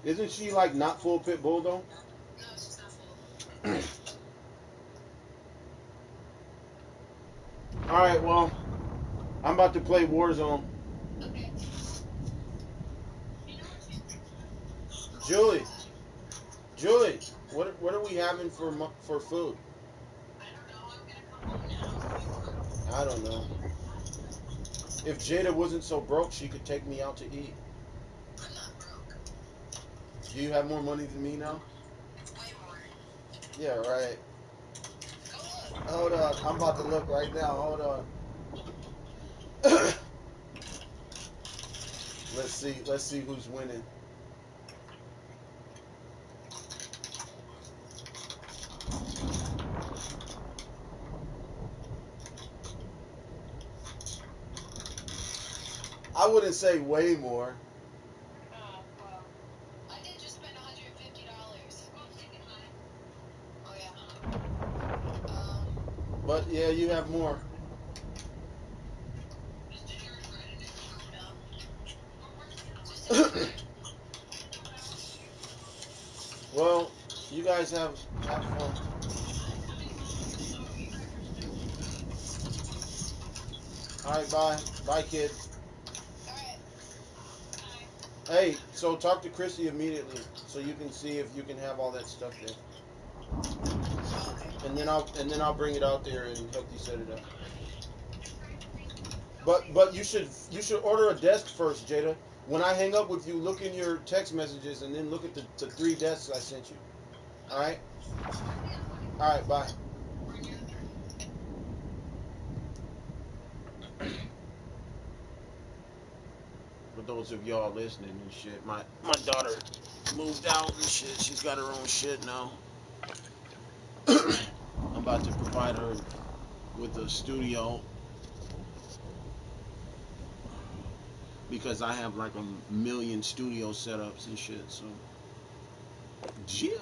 Isn't she like not full pit bull though? No, she's not full. All right, well, I'm about to play Warzone. Okay. Julie, Julie, what are we having for food? I don't know. I'm gonna come home now. I don't know. If Jada wasn't so broke, she could take me out to eat. I'm not broke. Do you have more money than me now? It's way more. Yeah, right. Go look. Hold on, I'm about to look right now. Hold on. Let's see who's winning. I wouldn't say way more. Well, I did just spend $150. Oh yeah. But yeah, you have more. Just a little bit. Well, you guys have fun. All right, bye, bye, kid. All right. Hey, so talk to Chrissy immediately so you can see if you can have all that stuff there, Okay. and then I'll bring it out there and help you set it up. But you should order a desk first, Jada. When I hang up with you, look in your text messages and then look at the 3 desks I sent you. All right. All right. Bye. For those of y'all listening and shit, my daughter moved out and shit. She's got her own shit now. I'm about to provide her with a studio because I have like a million studio setups and shit. So, yeah.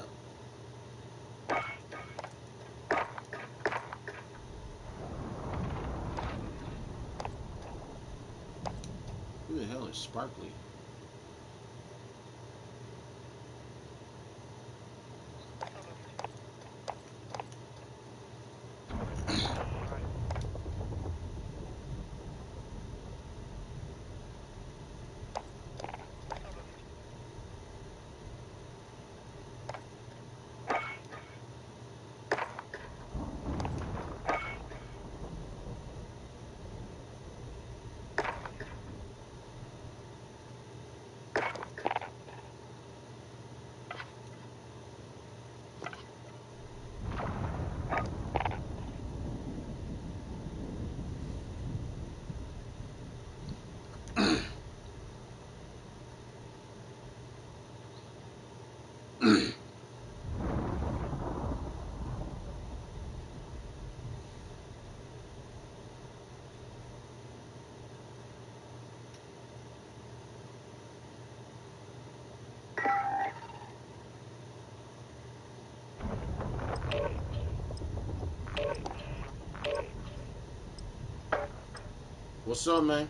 Who the hell is Sparkly? What's up, man?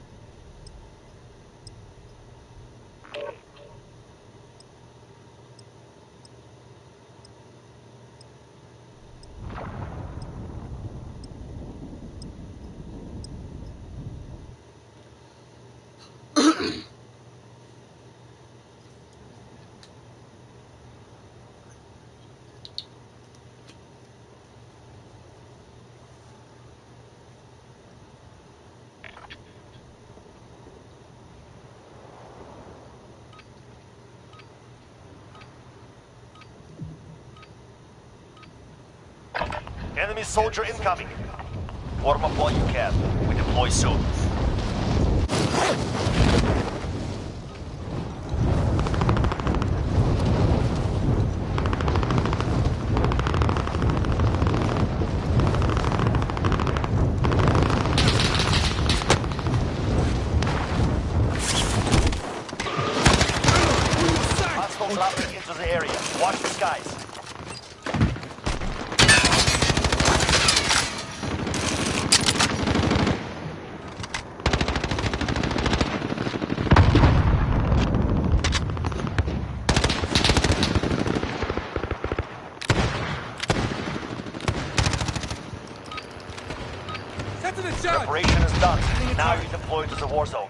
Enemy soldier incoming. Warm up while you can. We deploy soon. Hostile dropping into the area. Watch the skies. deployed to the war zone.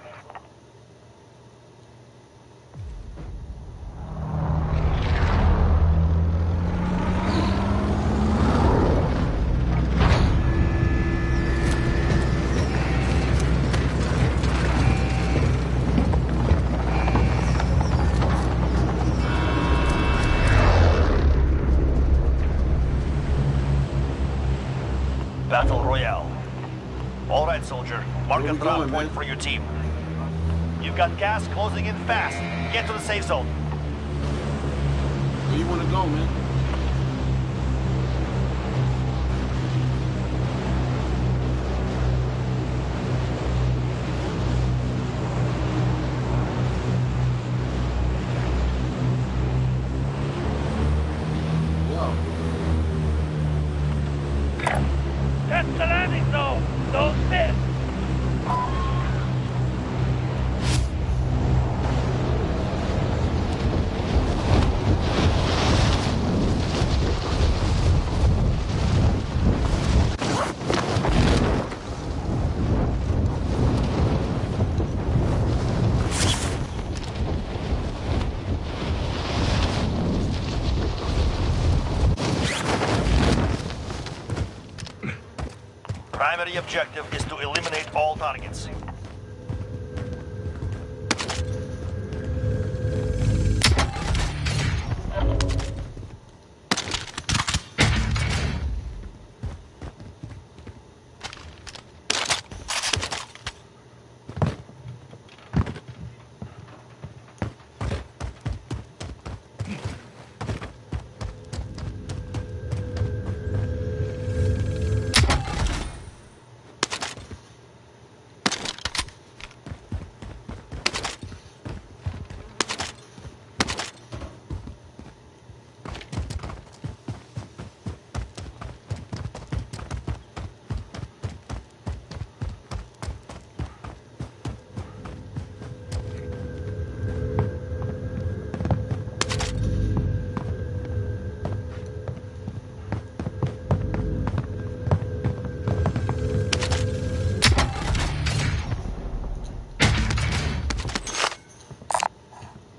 Battle Royale. All right, soldier. Mark a drop point for your team. You've got gas closing in fast. Get to the safe zone. Where you want to go, man? That's the landing zone! Don't miss! Primary objective is to eliminate all targets.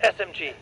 SMG.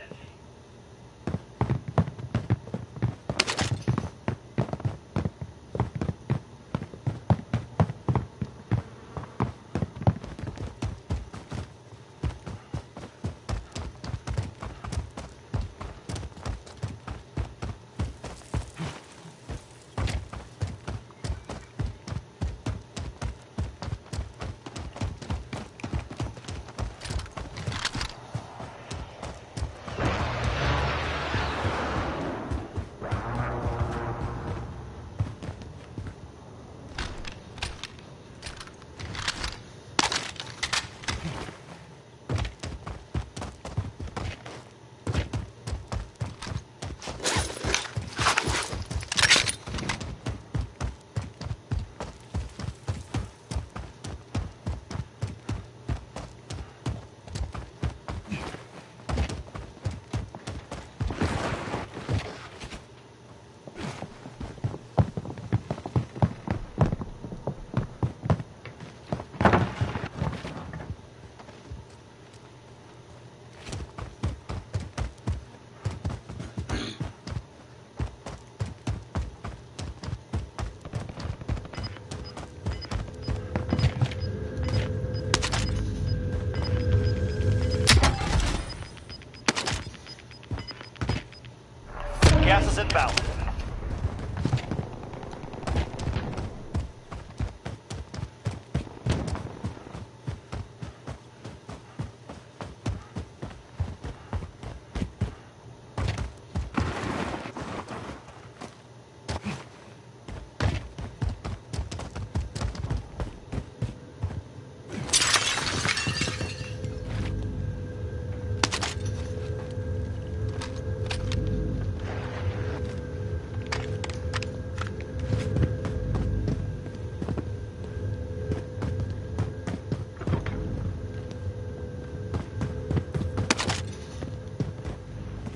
Gas is inbound.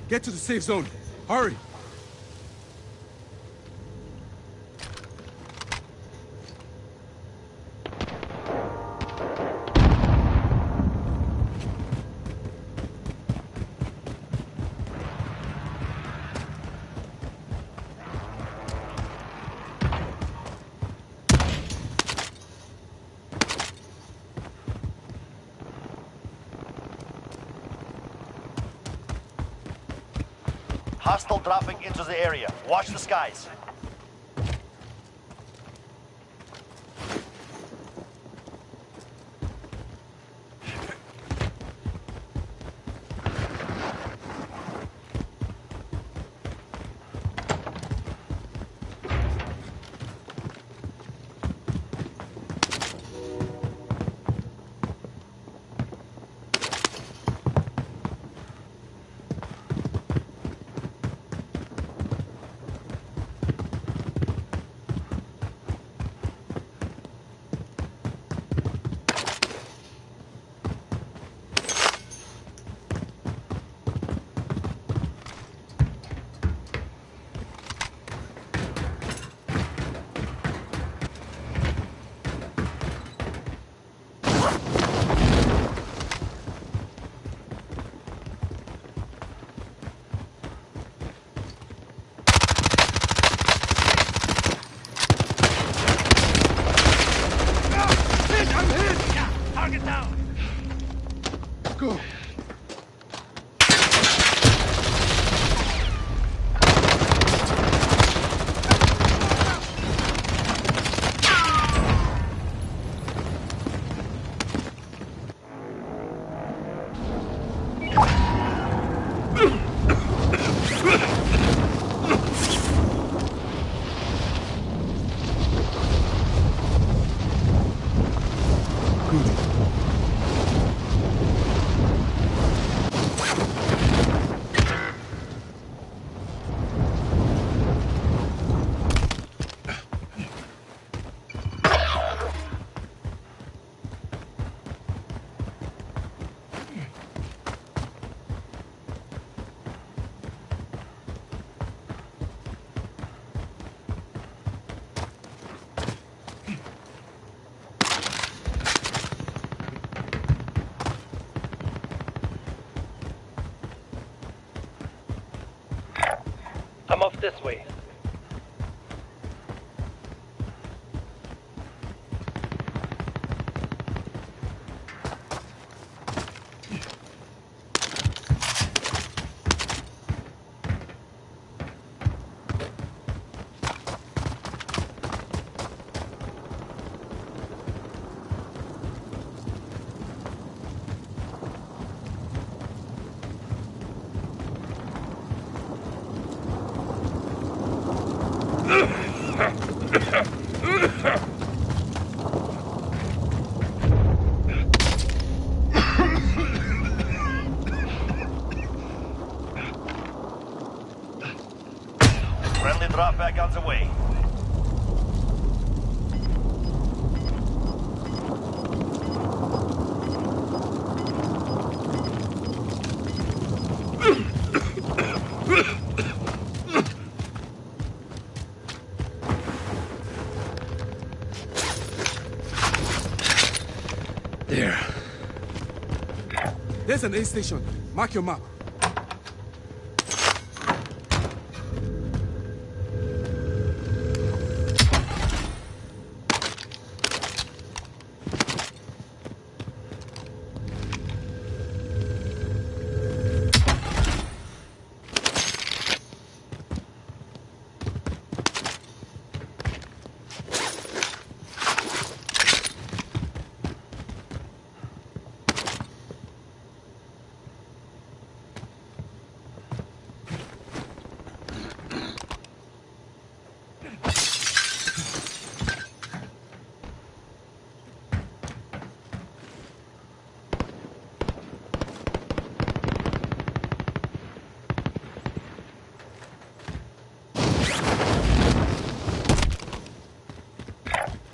Get to the safe zone. Hurry. Hostile dropping into the area. Watch the skies. Target down. Go. I'm off this way. Friendly drop back on the way. There. There's an aid station. Mark your map.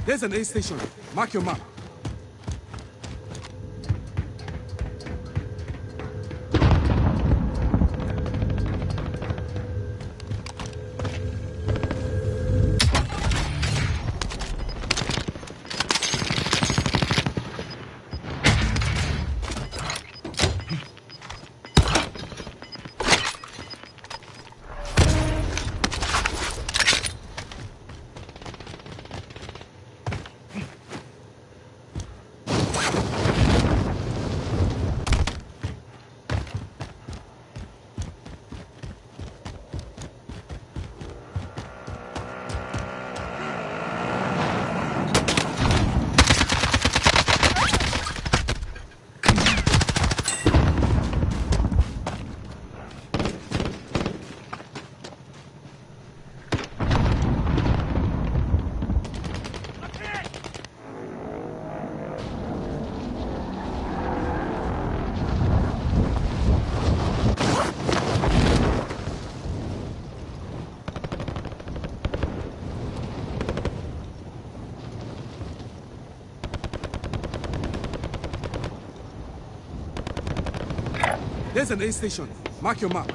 There's an aid station. Mark your map. There's an aid station. Mark your map.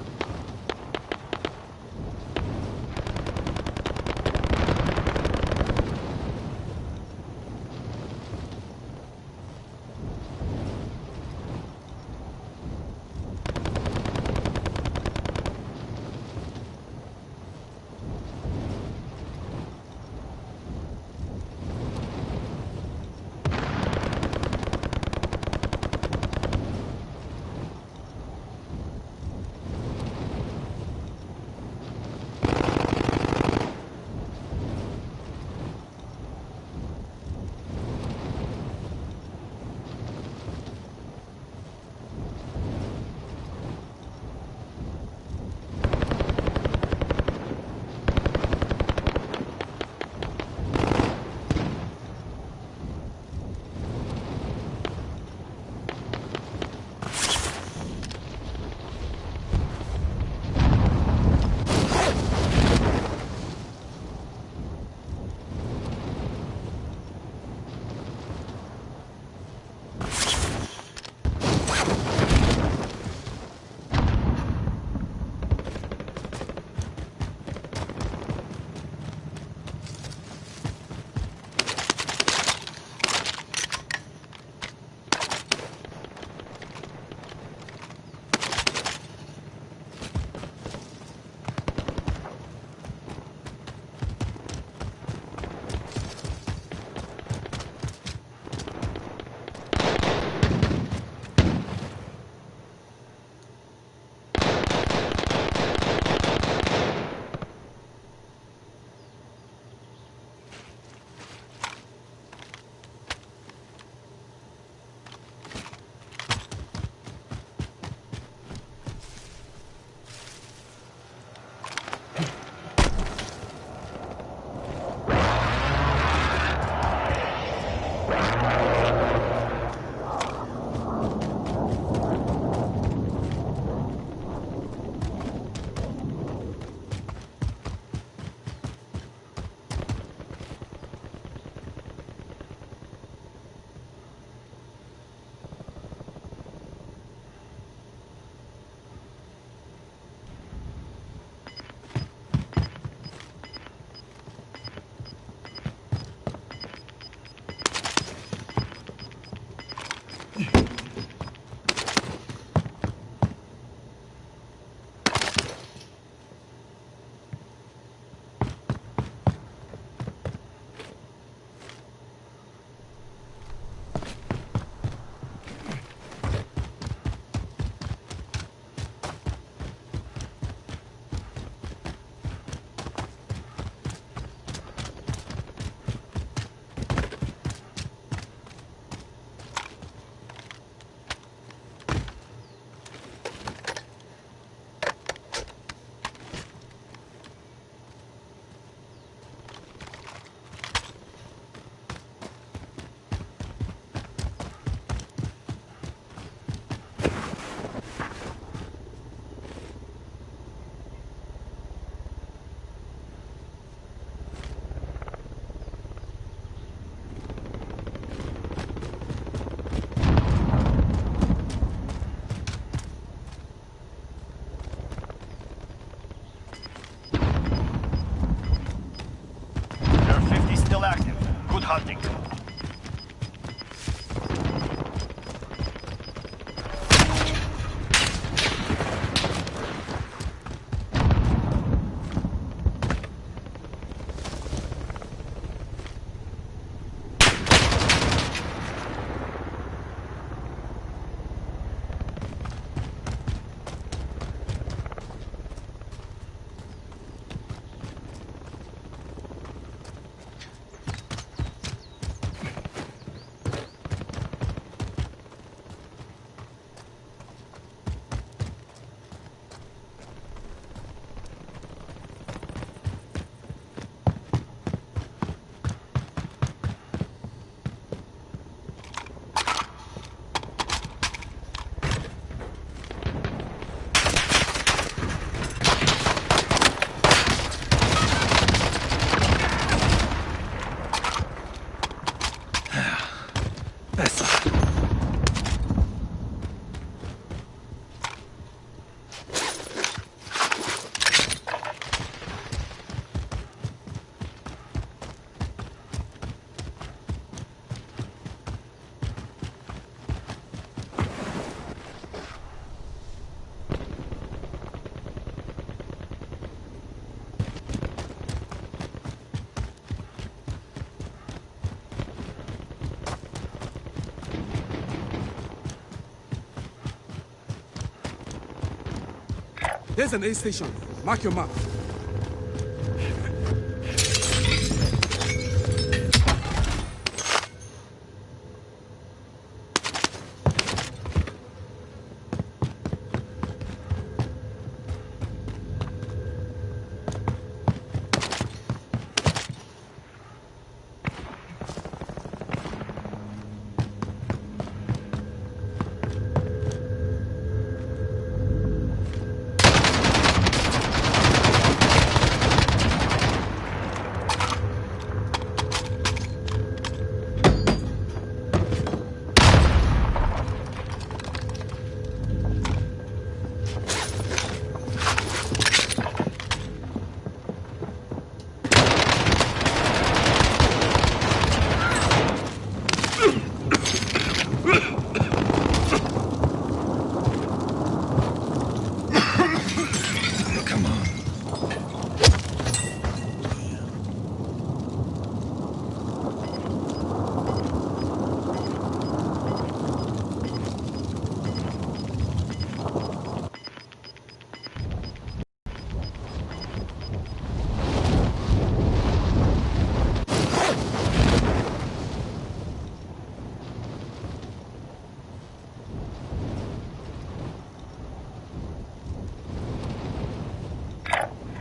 There's an aid station. Mark your map.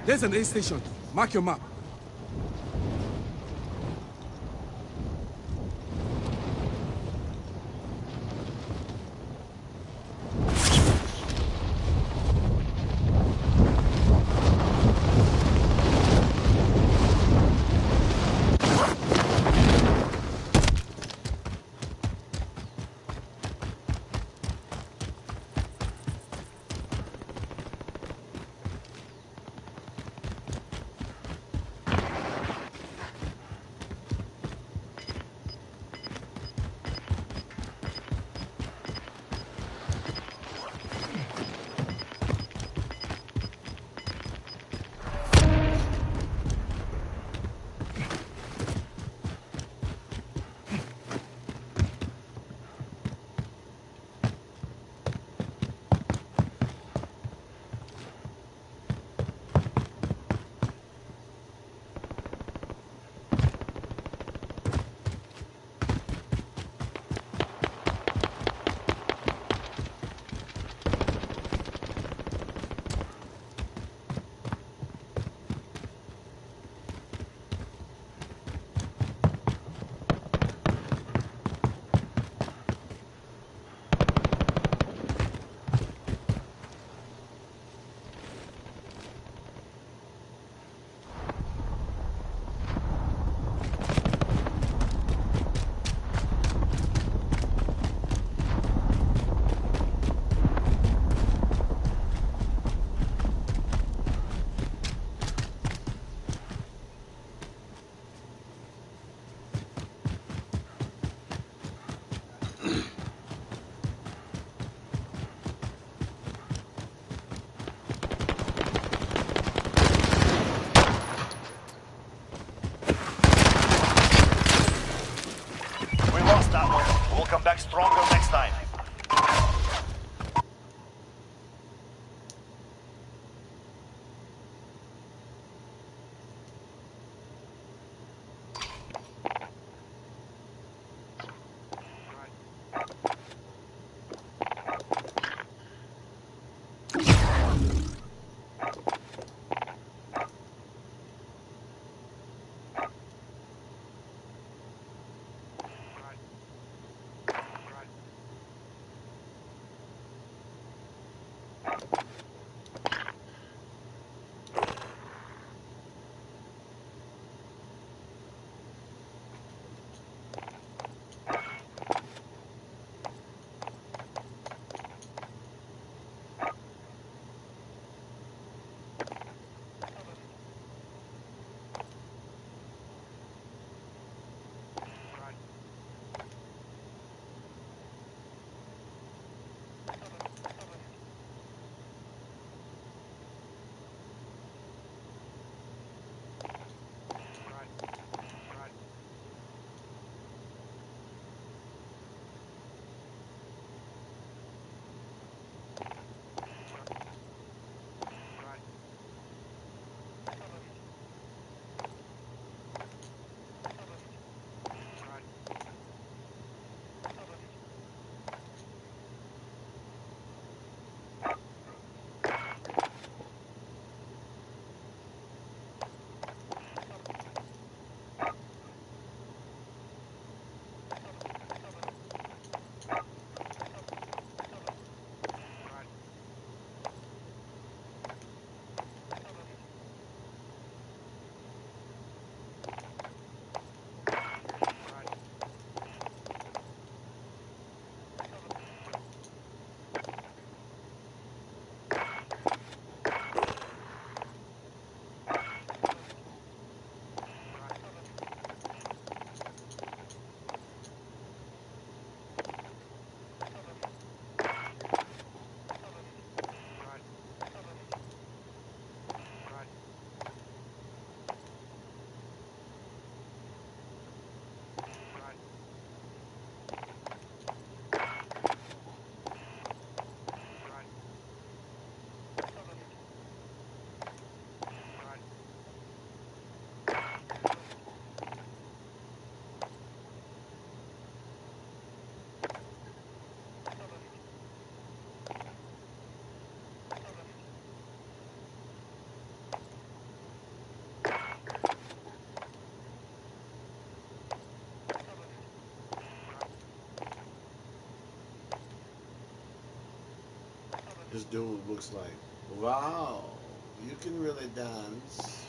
There's an aid station. Mark your map. This dude looks like, wow, you can really dance.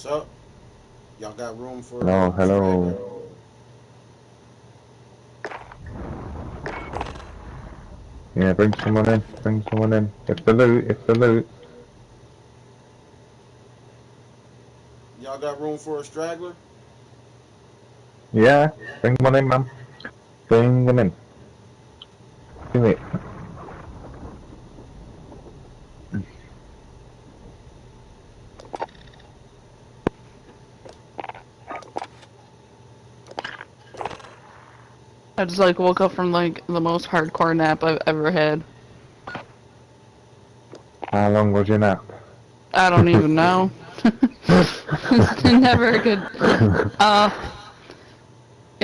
So, y'all got room for Hello. Yeah, bring someone in. It's the loot. Y'all got room for a straggler? Yeah, bring one in, man. Bring them in. Do it. I just like woke up from like the most hardcore nap I've ever had. How long was your nap? I don't even know. It's never a good. Yeah,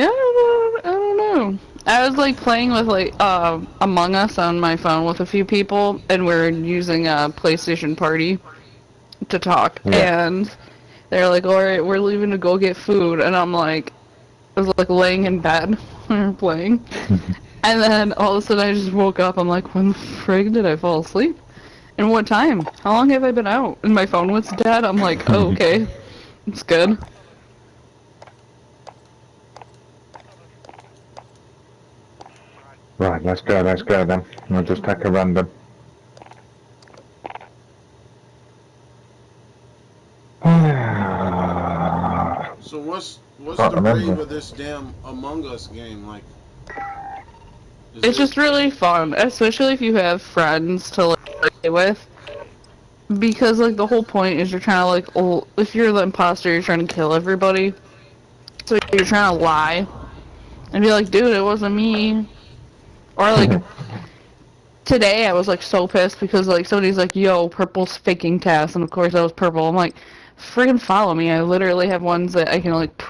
I don't know. I was like playing with like Among Us on my phone with a few people, and we're using a PlayStation Party to talk. Yeah. And they're like, "All right, we're leaving to go get food," and I'm like, I was like laying in bed when we were playing, and then all of a sudden I just woke up. I'm like, when the frig did I fall asleep? And what time? How long have I been out? And my phone was dead. I'm like, oh, okay, it's good. Right, let's go then. We'll just take a random. So what's the rave of this damn Among Us game like? It's just really fun, especially if you have friends to like play with. Because like the whole point is you're trying to like, if you're the imposter, you're trying to kill everybody. So you're trying to lie and be like, dude, it wasn't me. Or like today, I was like so pissed because like somebody's like, yo, purple's faking tasks, and of course I was purple. I'm like, friggin' follow me. I literally have ones that I can like.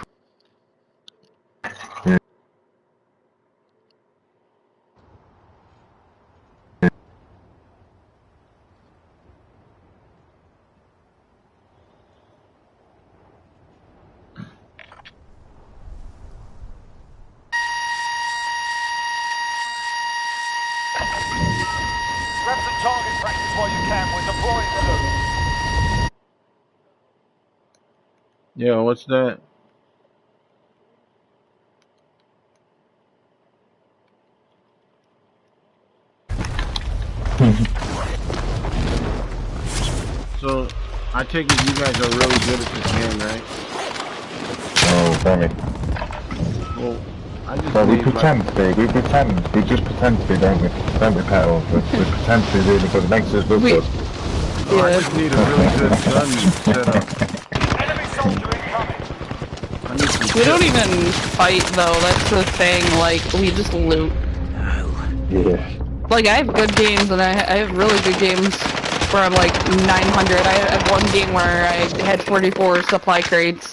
Grab some target practice while you can. We're deploying the loot. Yo, what's that? So, I take it you guys are really good at this game, right? Oh, very. Well, I just Well, we need pretend to be. We just pretend to be, don't we? Don't we, Petal? We pretend to be really good. It makes us look good. Oh, I just need a really good gun setup. Enemy soldier incoming. I need some We don't tips. even fight though. That's the thing. Like we just loot. Yeah. Like I have good games, and I have really good games where I'm like 900. I have one game where I had 44 supply crates.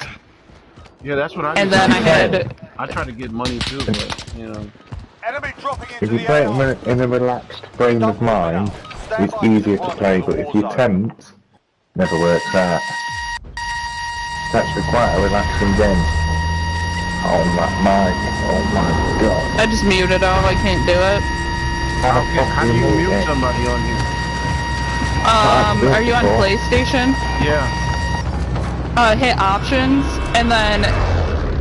Yeah, that's what I And just then I need. had. I try to get money too, but, you know. Enemy dropping If into you the play AR. it in a relaxed frame of mind, Stand it's by for easier to deployment play, to the but if war you zone. tempt, never works out. It's actually quite a relaxing game. Oh my god. I just muted him. I can't do it. How do you mute somebody on here? Are you on PlayStation? Yeah. Hit options, and then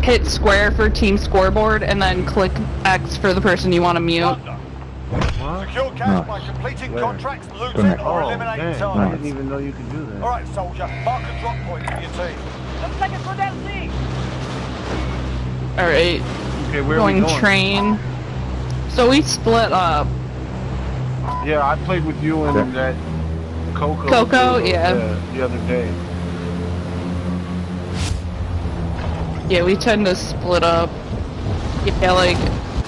hit square for team scoreboard, and then click X for the person you want to mute. What? Secure cash by completing contracts, looting, Done it. or Oh, eliminating dang. I targets. didn't even know you could do that. Alright, soldier, mark a drop point for your team. Alright, Okay, where are we going going? train. So we split up. Yeah, I played with you and that Coco, yeah. The other day. Yeah, we tend to split up. Yeah, like,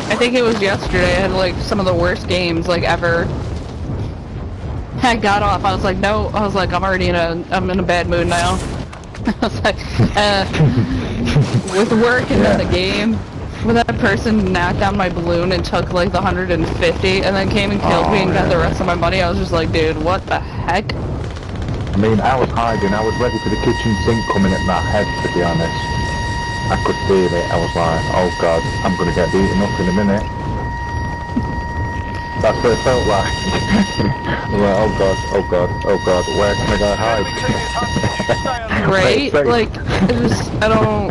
I think it was yesterday, I had like some of the worst games like ever. I got off, I was like, no, I'm already I'm in a bad mood now. I was like, with work and then the game, when that person knocked down my balloon and took like the 150 and then came and killed me and got the rest of my money, I was just like, dude, what the heck? I mean, I was hiding. I was ready for the kitchen sink coming at my head, to be honest. I could feel it. I was like, oh god, I'm going to get beaten up in a minute. That's what it felt like. I'm like, oh god, oh god, oh god, where can I go Enemy team is hunting you. Stay alert. Right? Like, it just, I don't...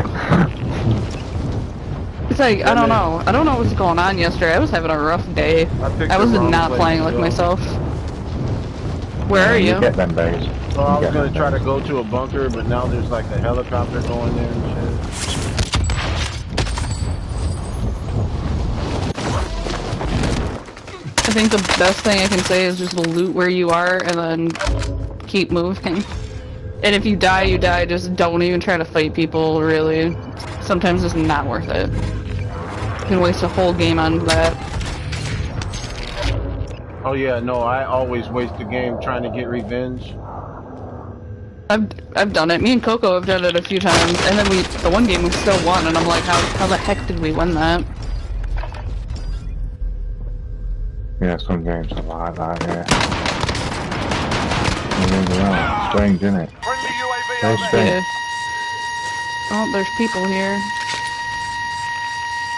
It's like, I don't know. I don't know what's going on yesterday. I was having a rough day. I was not playing like myself. Where are you? You get them days. Well, I was gonna try to go to a bunker, but now there's like a helicopter going there and shit. I think the best thing I can say is just loot where you are and then keep moving. And if you die, you die. Just don't even try to fight people, really. Sometimes it's not worth it. You can waste a whole game on that. Oh yeah, no, I always waste the game trying to get revenge. I've done it. Me and Coco have done it a few times, and then the one game we still won, and I'm like, how the heck did we win that? Yeah, some games are like that, yeah. It's strange, isn't it? Friendly UAV Very overhead. strange. Yeah. Oh, there's people here.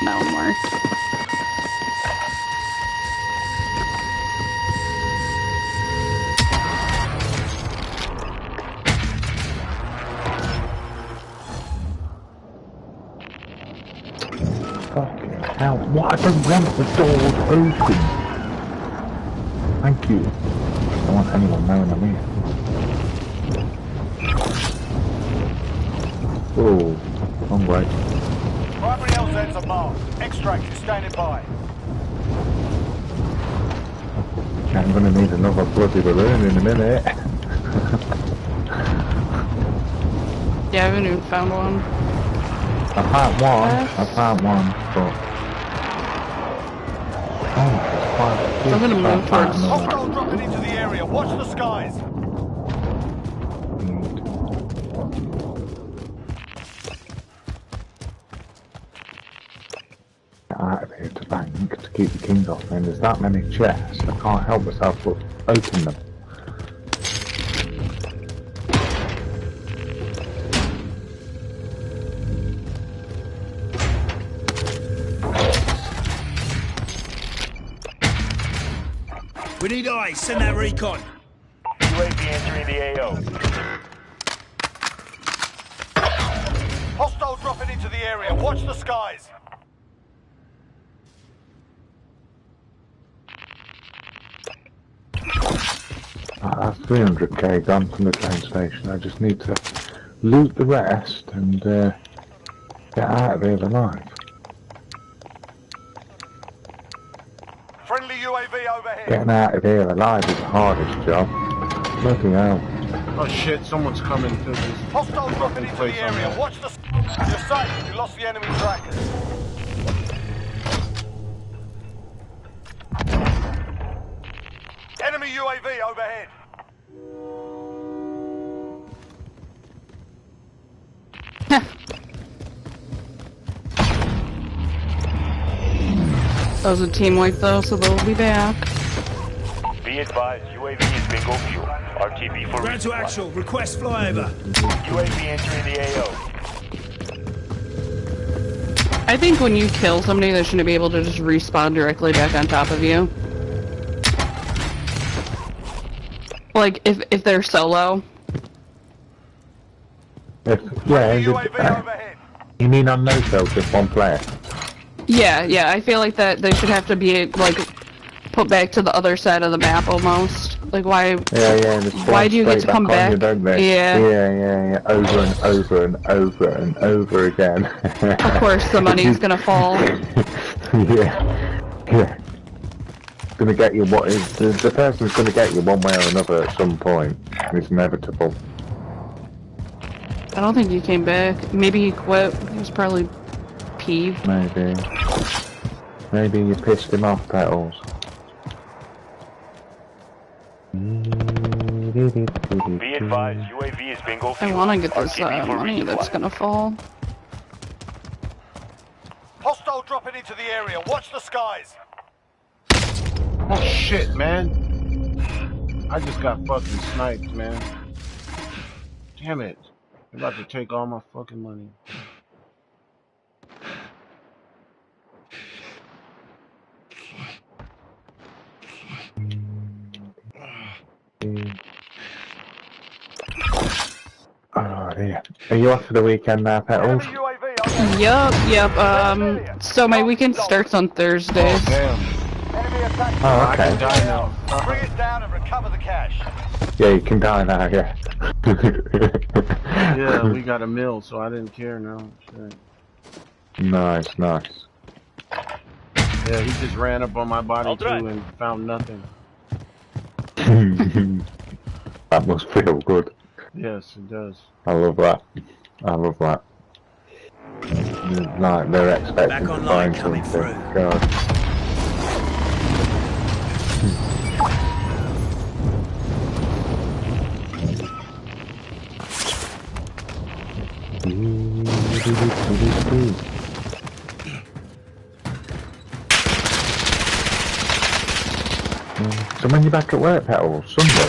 No more. Fucking hell, why do I want the doors open? Thank you. I don't want anyone knowing I'm here. Oh, wrong way. Primary LZs are marked. Extract is standing by. I'm gonna need another bloody balloon in a minute. Yeah, I haven't even found one. I found one, but... Oh, I'm gonna move towards... Hostile dropping into the area. Watch the skies. Out of here to bank to keep the kings off, and there's that many chests, I can't help myself but open them. We need eyes. Send that recon. UAV entering the AO. Hostile dropping into the area. Watch the skies. That's 300k gone from the train station. I just need to loot the rest and get out of here alive. Friendly UAV overhead. Getting out of here alive is the hardest job. Bloody hell. Oh shit, someone's coming to this. Hostile dropping into the area. Watch the... You're safe. You lost the enemy trackers. Enemy UAV overhead. That was a team wipe though, so they'll be back. Be advised, UAV is bingo fuel. RTB for Ground to resupply. actual. Request flyover. UAV entering the AO. I think when you kill somebody, they shouldn't be able to just respawn directly back on top of you. Like, if they're solo. UAV overhead. You mean on no cell, just one player? Yeah, I feel like that they should have to be, like, put back to the other side of the map almost. Like, why... Yeah, why do you get to come back? You, don't they? Yeah. Over and over and over and over again. Of course, the money's gonna fall. yeah. It's gonna get you what is... The person's gonna get you one way or another at some point. It's inevitable. I don't think he came back. Maybe he quit. He was probably peeved. Maybe. Maybe you pissed him off, Petals. Be advised, UAV is bingo fuel. I want to get this RTB for money resupply. that's gonna fall. Hostile dropping into the area. Watch the skies. Oh shit, man. I just got fucking sniped, man. Damn it. They're about to take all my fucking money. dear. Are you off for the weekend now, Petals? Enemy UAV overhead. Yep. So my weekend starts on Thursdays. Oh, damn. Enemy attack. Oh, I can okay. die now. Bring it down and recover the cash. Yeah, you can die now, yeah. Yeah, we got a mill, so I didn't care now. Shit. Nice, nice. Yeah, he just ran up on my body I'll too drive. and found nothing. That must feel good. Yes, it does. I love that. I love that. Like, they're expecting Back to online, find coming something. through. God. So when you're back at work, Petals? Sunday?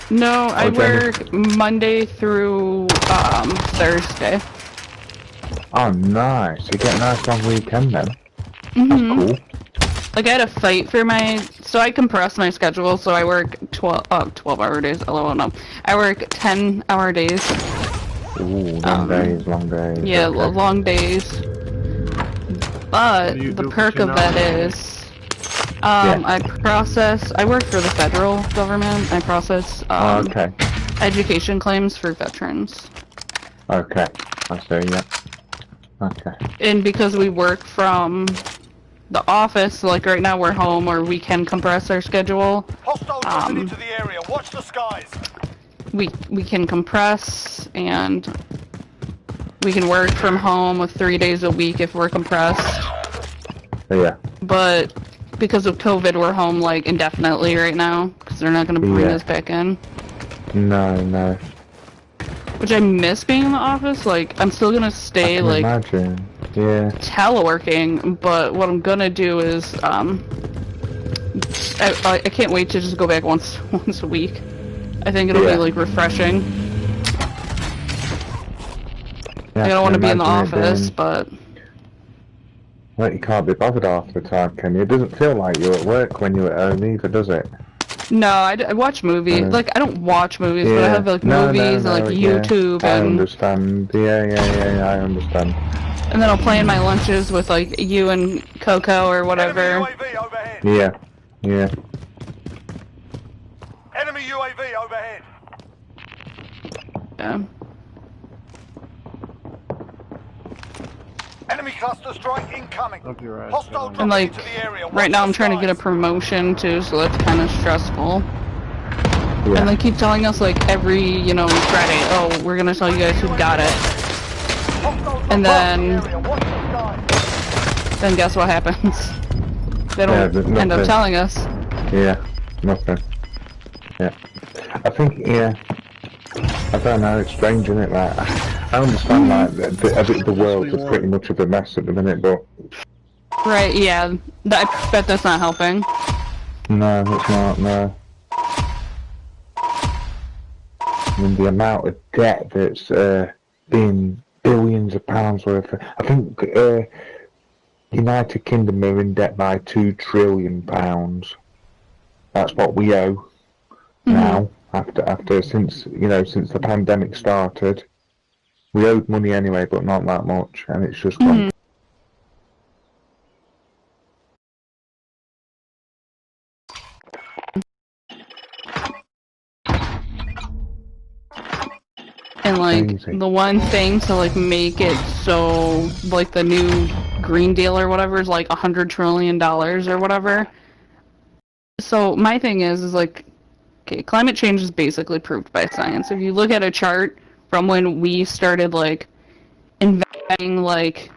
No, I Jenny? work Monday through, Thursday. Oh, nice. You get a nice long weekend then. Mm-hmm. That's cool. Like, I had to fight for so I compress my schedule, so I work 12-hour days, lol, no. I work 10-hour days. Ooh, long days, long days. Yeah, okay. long days. But do you the do for perk of 10 that hours? is, Yeah. I work for the federal government. I process, Okay. education claims for veterans. Okay. I see, yeah. Okay. And because we work from the office, like right now we're home, or we can compress our schedule. Hostiles moving into the area. Watch the skies. We can compress, and we can work from home with 3 days a week if we're compressed. Yeah. But because of COVID, we're home like indefinitely right now, because they're not going to bring Yeah. us back in. No, no. Which I miss being in the office. Like, I'm still going to stay, I can like, imagine. Yeah. teleworking, but what I'm going to do is, I can't wait to just go back once a week. I think it'll be, like, refreshing. Yeah, I don't want to be in the imagine it office, being- but... Well, you can't be bothered half the time, can you? It doesn't feel like you're at work when you're at home either, does it? No, I watch movies. Like, I don't watch movies, but I have, like, movies and, like, YouTube, I and... understand. Yeah, I understand. And then I'll play in my lunches with, like, you and Coco or whatever. Enemy UAV overhead. Yeah, yeah. Enemy UAV overhead. Yeah. Enemy cluster strike incoming. Up your ass. Hostile down. dropping And, like, into the area. right now Watch I'm the trying to get a skies. promotion, too, so that's kind of stressful. Yeah. And they keep telling us, like, every, you know, Friday, oh, we're gonna tell you guys who got it. Hostiles And dropping then- into the area. Watch the skies. Then guess what happens? They Yeah, don't there's end up nothing. telling us. Yeah, nothing. Yeah. I think, yeah. I don't know, it's strange, isn't it? Like, I understand, like, the world's pretty much of a mess at the minute, but... Right, yeah. I bet that's not helping. No, it's not, no. I mean, the amount of debt that's been billions of pounds worth of... I think United Kingdom are in debt by £2 trillion. That's what we owe now, since the pandemic started. We owed money anyway, but not that much, and it's just gone. And, like, Crazy. the one thing to, like, make it so, like, the new Green Deal or whatever is, like, $100 trillion or whatever. So, my thing is, like, okay, climate change is basically proved by science. If you look at a chart from when we started, like, inventing, like,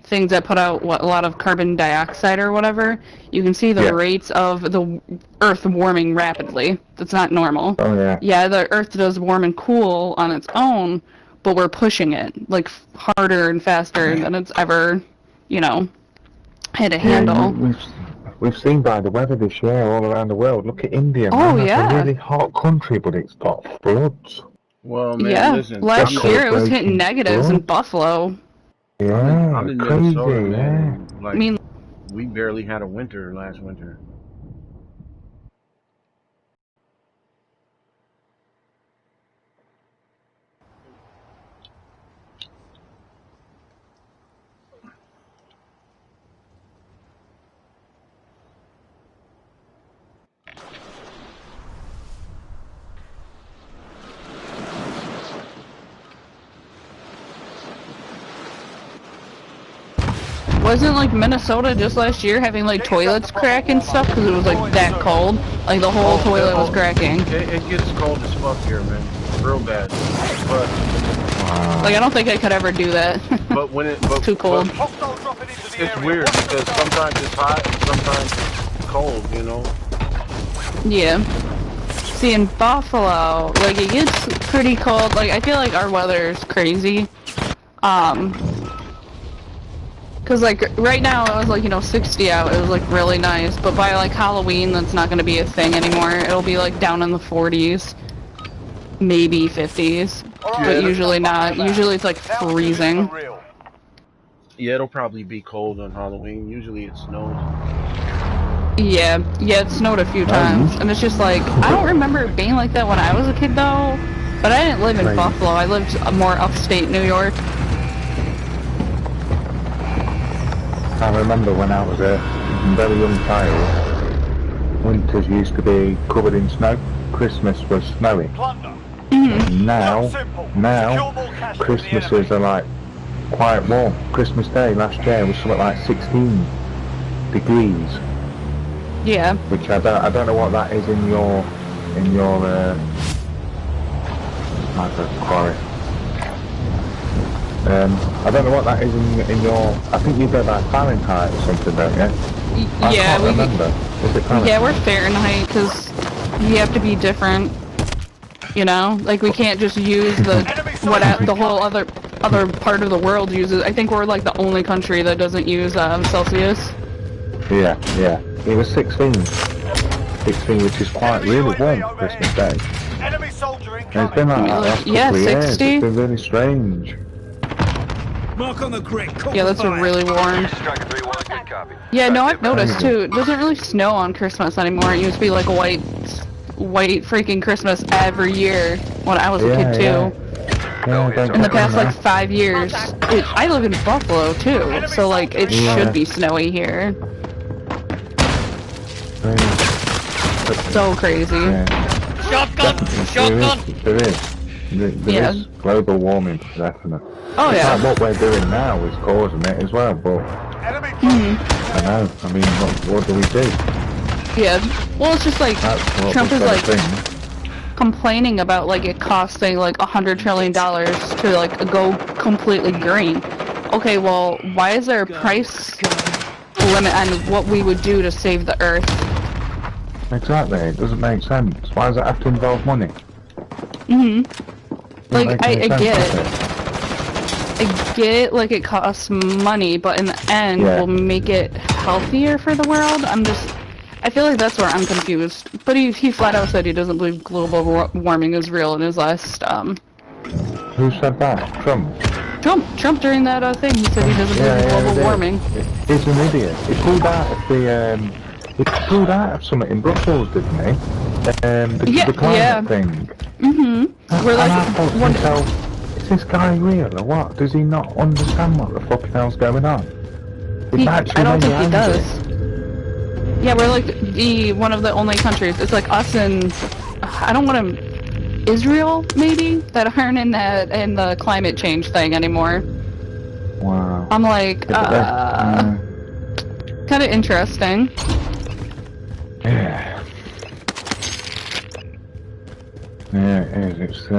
things that put out a lot of carbon dioxide or whatever, you can see the rates of the Earth warming rapidly. That's not normal. Oh, yeah. Yeah, the Earth does warm and cool on its own, but we're pushing it, like, harder and faster than it's ever, you know, had a handle. We've seen by the weather this year all around the world. Look at India. Oh, man, yeah. It's a really hot country, but it's got floods. Well, man, Yeah, listen. last I'm- year it was hitting negatives in Floods. Buffalo. Yeah, I'm in crazy, Minnesota, yeah. man. Like, I mean, we barely had a winter last winter. wasn't like Minnesota just last year having like toilets crack and stuff because it was like that cold? Like the whole toilet was cracking. It gets cold as fuck here, man. Real bad. But like I don't think I could ever do that. but when it too cold. It's weird because sometimes it's hot, and sometimes it's cold. You know. Yeah. See, in Buffalo, like it gets pretty cold. Like I feel like our weather is crazy. Cause like right now it was like 60 out. It was like really nice. But by like Halloween, that's not gonna be a thing anymore. It'll be like down in the 40s, maybe 50s, but usually not. Usually it's like freezing. Yeah, it'll probably be cold on Halloween. Usually it snows. Yeah, it snowed a few times, and it's just like I don't remember it being like that when I was a kid though. But I didn't live in Buffalo. I lived more upstate New York. I remember when I was a very young child, winters used to be covered in snow. Christmas was snowy. Now Christmases are like quite warm. Christmas Day last year was something like 16 degrees. Yeah. Which I don't know what that is in your quarry. I don't know what that is in your. I think you go by Fahrenheit or something, don't you? I can't remember. Is it Fahrenheit? Yeah, we're Fahrenheit because we have to be different. Like we can't just use the whole other part of the world uses. I think we're like the only country that doesn't use Celsius. Yeah. It was 16, which is quite really warm for Christmas Day. And it's been like that last couple of years. 60. It's been really strange. Mark on the grid. Yeah, that's really warm. Yeah, no, I've noticed too. It doesn't really snow on Christmas anymore. It used to be like a white freaking Christmas every year when I was a kid too. Yeah, in the past like 5 years. I live in Buffalo too, so like it should be snowy here. So crazy. Yeah. Shotgun! There is global warming, definitely. Oh it's yeah. like what we're doing now is causing it as well, but I know. I mean, what do we do? Yeah. Well, it's just like Trump is like complaining about like it costing like $100 trillion to like go completely green. Okay, well, why is there a price limit on what we would do to save the Earth? Exactly. It doesn't make sense. Why does it have to involve money? Like I get it. I get like it costs money, but in the end, we'll make it healthier for the world. I feel like that's where I'm confused. But he flat out said he doesn't believe global warming is real in his last Who said that? Trump during that thing, he said he doesn't believe in global warming. He's an idiot. He pulled out of something in Brussels, didn't he? The climate thing. We're like, is this guy real or what? Does he not understand what the fucking hell's going on? I don't think he does. Yeah, we're like one of the only countries. It's like us and I don't want to. Israel, maybe, that aren't in the climate change thing anymore. Wow. I'm like, kind of interesting. Yeah. Yeah, it is. It's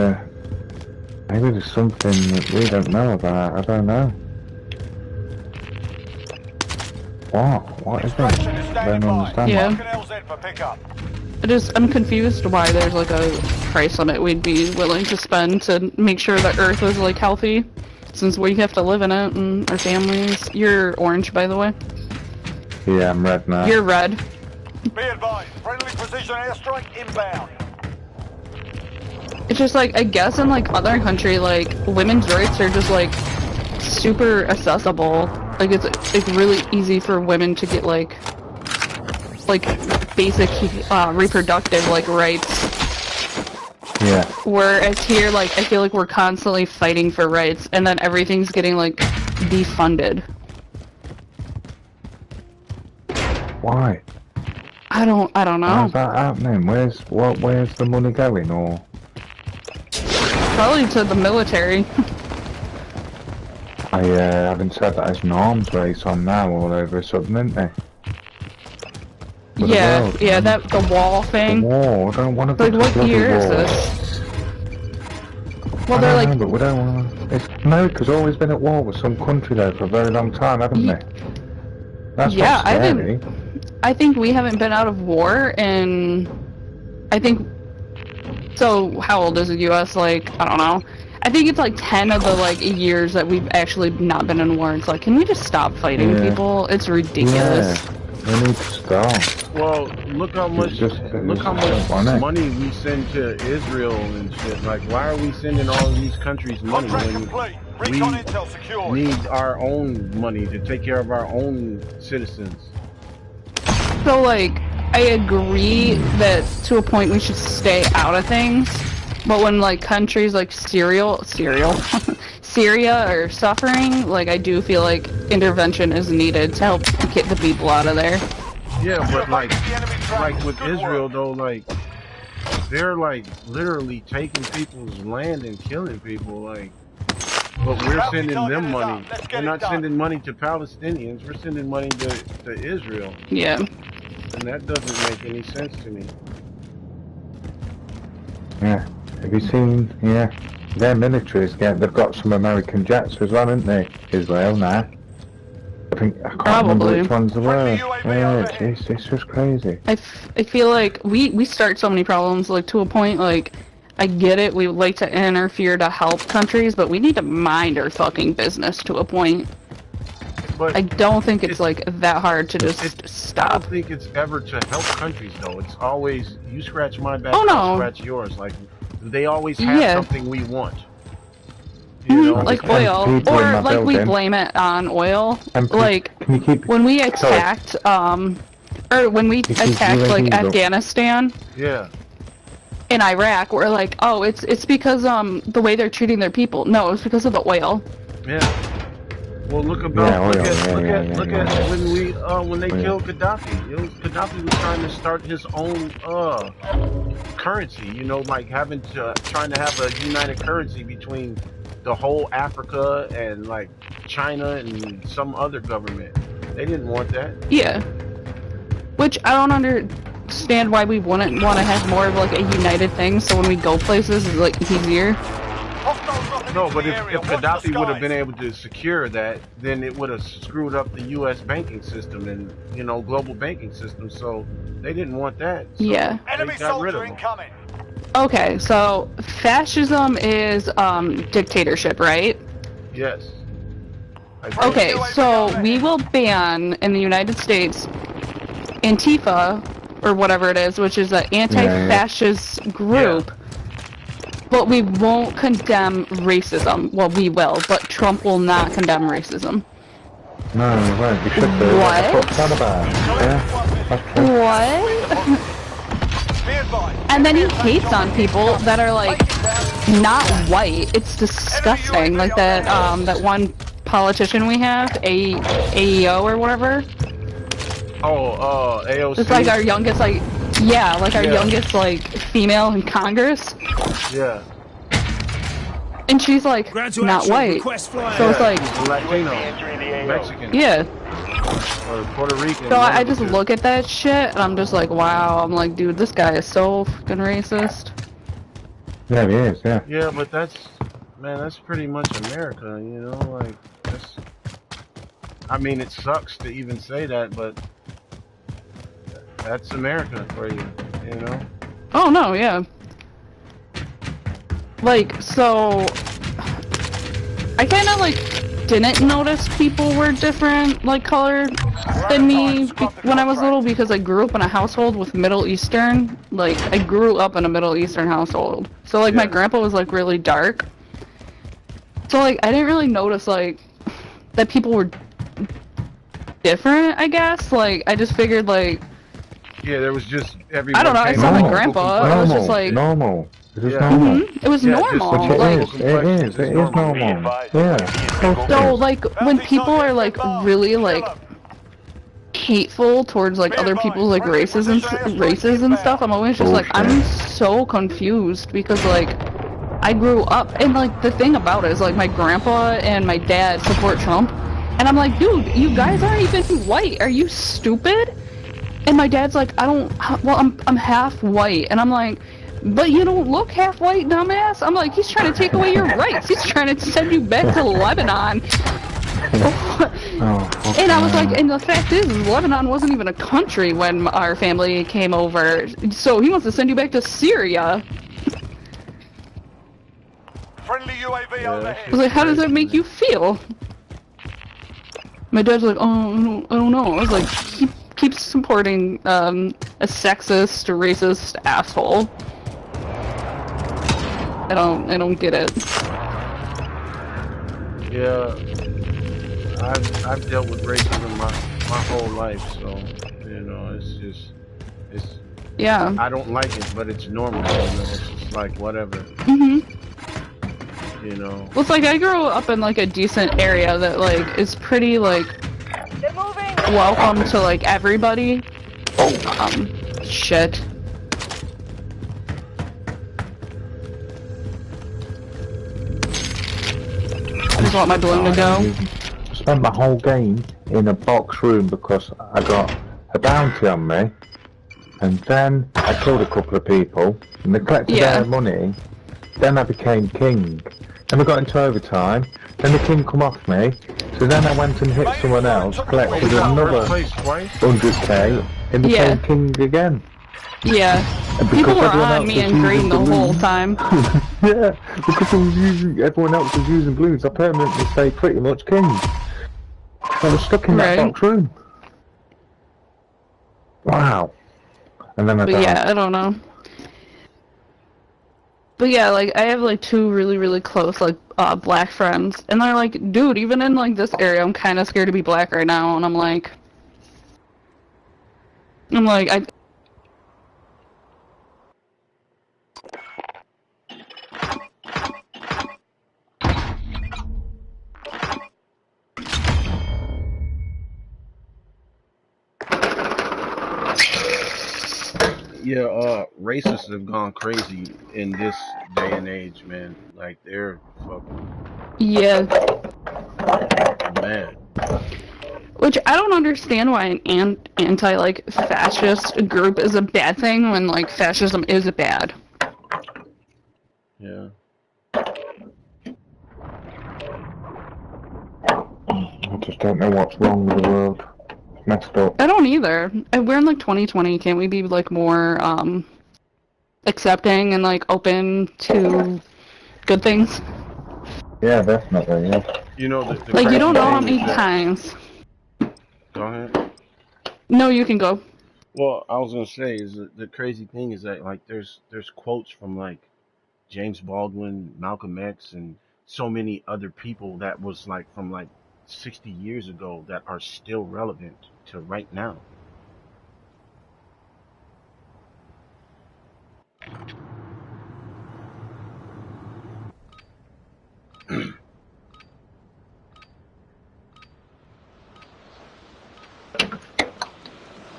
maybe there's something that we don't know about. I don't know. What is it? I don't understand. Yeah. I'm confused why there's like a price limit we'd be willing to spend to make sure the Earth is like healthy, since we have to live in it and our families. You're orange, by the way. Yeah, I'm red now. You're red. Be advised, friendly precision airstrike inbound. It's just like, I guess in like other country, like women's rights are just like super accessible. Like it's really easy for women to get like basic reproductive like rights. Yeah. Whereas here, like I feel like we're constantly fighting for rights, and then everything's getting like defunded. Why? I don't know. How's that happening? Where's the money going? Or probably to the military. I having said that, there's an arms race on now all over a sudden, isn't there? Yeah, yeah, that the wall thing. The war, I don't want to Like, go to what bloody year is war. this? Well, I they're know, like, but we don't want to. America's always been at war with some country though for a very long time, haven't they? That's yeah, not scary. I think we haven't been out of war in, I think, so how old is the U.S.? Like, I don't know. I think it's like 10 of the like years that we've actually not been in war. It's like, can we just stop fighting people? It's ridiculous. Yeah, we need to stop. Well, look how much money we send to Israel and shit. Like, why are we sending all of these countries money when we need our own money to take care of our own citizens? So like, I agree that to a point we should stay out of things, but when like countries like Syria are suffering, like I do feel like intervention is needed to help get the people out of there. Yeah, but like with Israel though, like they're like literally taking people's land and killing people, like. But we're sending them money. We're not sending money to Palestinians. We're sending money to Israel. Yeah. And that doesn't make any sense to me. Yeah. Have you seen? Yeah. Their militaries, they've got some American jets as well, haven't they? Israel now. I can't remember which ones they were. Yeah, it's just crazy. I feel like we start so many problems, like to a point, like, I get it, we would like to interfere to help countries, but we need to mind our fucking business to a point. But I don't think it's like that hard to just stop. I don't think it's ever to help countries though. It's always, you scratch my back, oh, no. I'll scratch yours. Like, they always have something we want. You know? Like oil, or like we blame it on oil. Like, when we attacked, or when we attacked like Afghanistan. Yeah. In Iraq, we're like, oh, it's because the way they're treating their people. No, it's because of the oil. Yeah. Well, look at when they killed Gaddafi. Gaddafi was trying to start his own currency. You know, like trying to have a united currency between the whole Africa and like China and some other government. They didn't want that. Yeah. Which I don't understand why we wouldn't want to have more of like a united thing, so when we go places it's like easier. No, but if Gaddafi would have been able to secure that, then it would have screwed up the U.S. banking system and, you know, global banking system, so they didn't want that. So yeah. They got rid of them. Okay, so fascism is dictatorship, right? Yes. Okay, so we will ban in the United States Antifa, or whatever it is, which is an anti-fascist group, but we won't condemn racism. Well, we will, but Trump will not condemn racism. No, we won't. We should do. What? And then he hates on people that are like not white. It's disgusting. Like that that one politician we have, AEO or whatever. Oh, AOC. It's like our youngest, like, our youngest, like, female in Congress. Yeah. And she's, like, not white. So it's like... Latino. Mexican. Yeah. Or Puerto Rican. So I just look at that shit, and I'm just like, wow. I'm like, dude, this guy is so fucking racist. Yeah, he is, yeah. Yeah, but that's pretty much America, you know? Like, that's... I mean, it sucks to even say that, but... That's America for you, you know? Oh, no, yeah. Like, so... I kind of, like, didn't notice people were different, like, color than me when I was little because I grew up in a household with Middle Eastern. Like, I grew up in a Middle Eastern household. So, like, my grandpa was, like, really dark. So, like, I didn't really notice, like, that people were different, I guess. Like, I just figured, like... Yeah, there was just everyone. I don't know, I saw my grandpa, it was just like... Normal. It was normal. It was normal. It is normal. Yeah. So, like, when people are, like, really, like, hateful towards, like, other people's, like, races and stuff, I'm always just like, I'm so confused because, like, I grew up, and like the thing about it is like my grandpa and my dad support Trump, and I'm like, dude, you guys aren't even white. Are you stupid? And my dad's like, well, I'm half white, and I'm like, but you don't look half white, dumbass. I'm like, he's trying to take away your rights. He's trying to send you back to Lebanon. And I was like, and the fact is, Lebanon wasn't even a country when our family came over, so he wants to send you back to Syria. Friendly UAV I overhead. was like, how does that make you feel? My dad's like, oh, I don't know. I was like, keep supporting a sexist, racist asshole. I don't get it. Yeah, I've dealt with racism my whole life, so you know, it's Yeah. I don't like it, but it's normal. You know? It's just like whatever. You know. Well, it's like I grew up in like a decent area that like is pretty like welcome to like everybody. Shit. I just want my balloon to go. I spent my whole game in a box room because I got a bounty on me, and then I killed a couple of people, and they collected their money. Then I became king. Then we got into overtime. Then the king come off me. So then I went and hit someone else, collected another 100k, and became king again. Yeah. People were on me and green the whole time. Yeah, because everyone else was using blues, I permanently stayed pretty much king. I was stuck in that box room. Wow. And then I died. Yeah, I don't know. But yeah, like, I have, like, two really, really close, like, black friends. And they're like, dude, even in, like, this area, I'm kind of scared to be black right now. And I'm like, Yeah, racists have gone crazy in this day and age, man. Like, they're fucking... Yeah. Man. Which I don't understand why an anti, like, fascist group is a bad thing when, like, fascism is bad. Yeah. I just don't know what's wrong with the world. It's messed up. I don't either. We're in, like, 2020. Can't we be, like, more, accepting and, like, open to good things? Yeah, definitely, yeah. You know, the like, you don't know how thing many is that... times. Go ahead. No, you can go. Well, I was gonna say is the crazy thing is that like there's quotes from like James Baldwin, Malcolm X, and so many other people that was like from like 60 years ago that are still relevant to right now.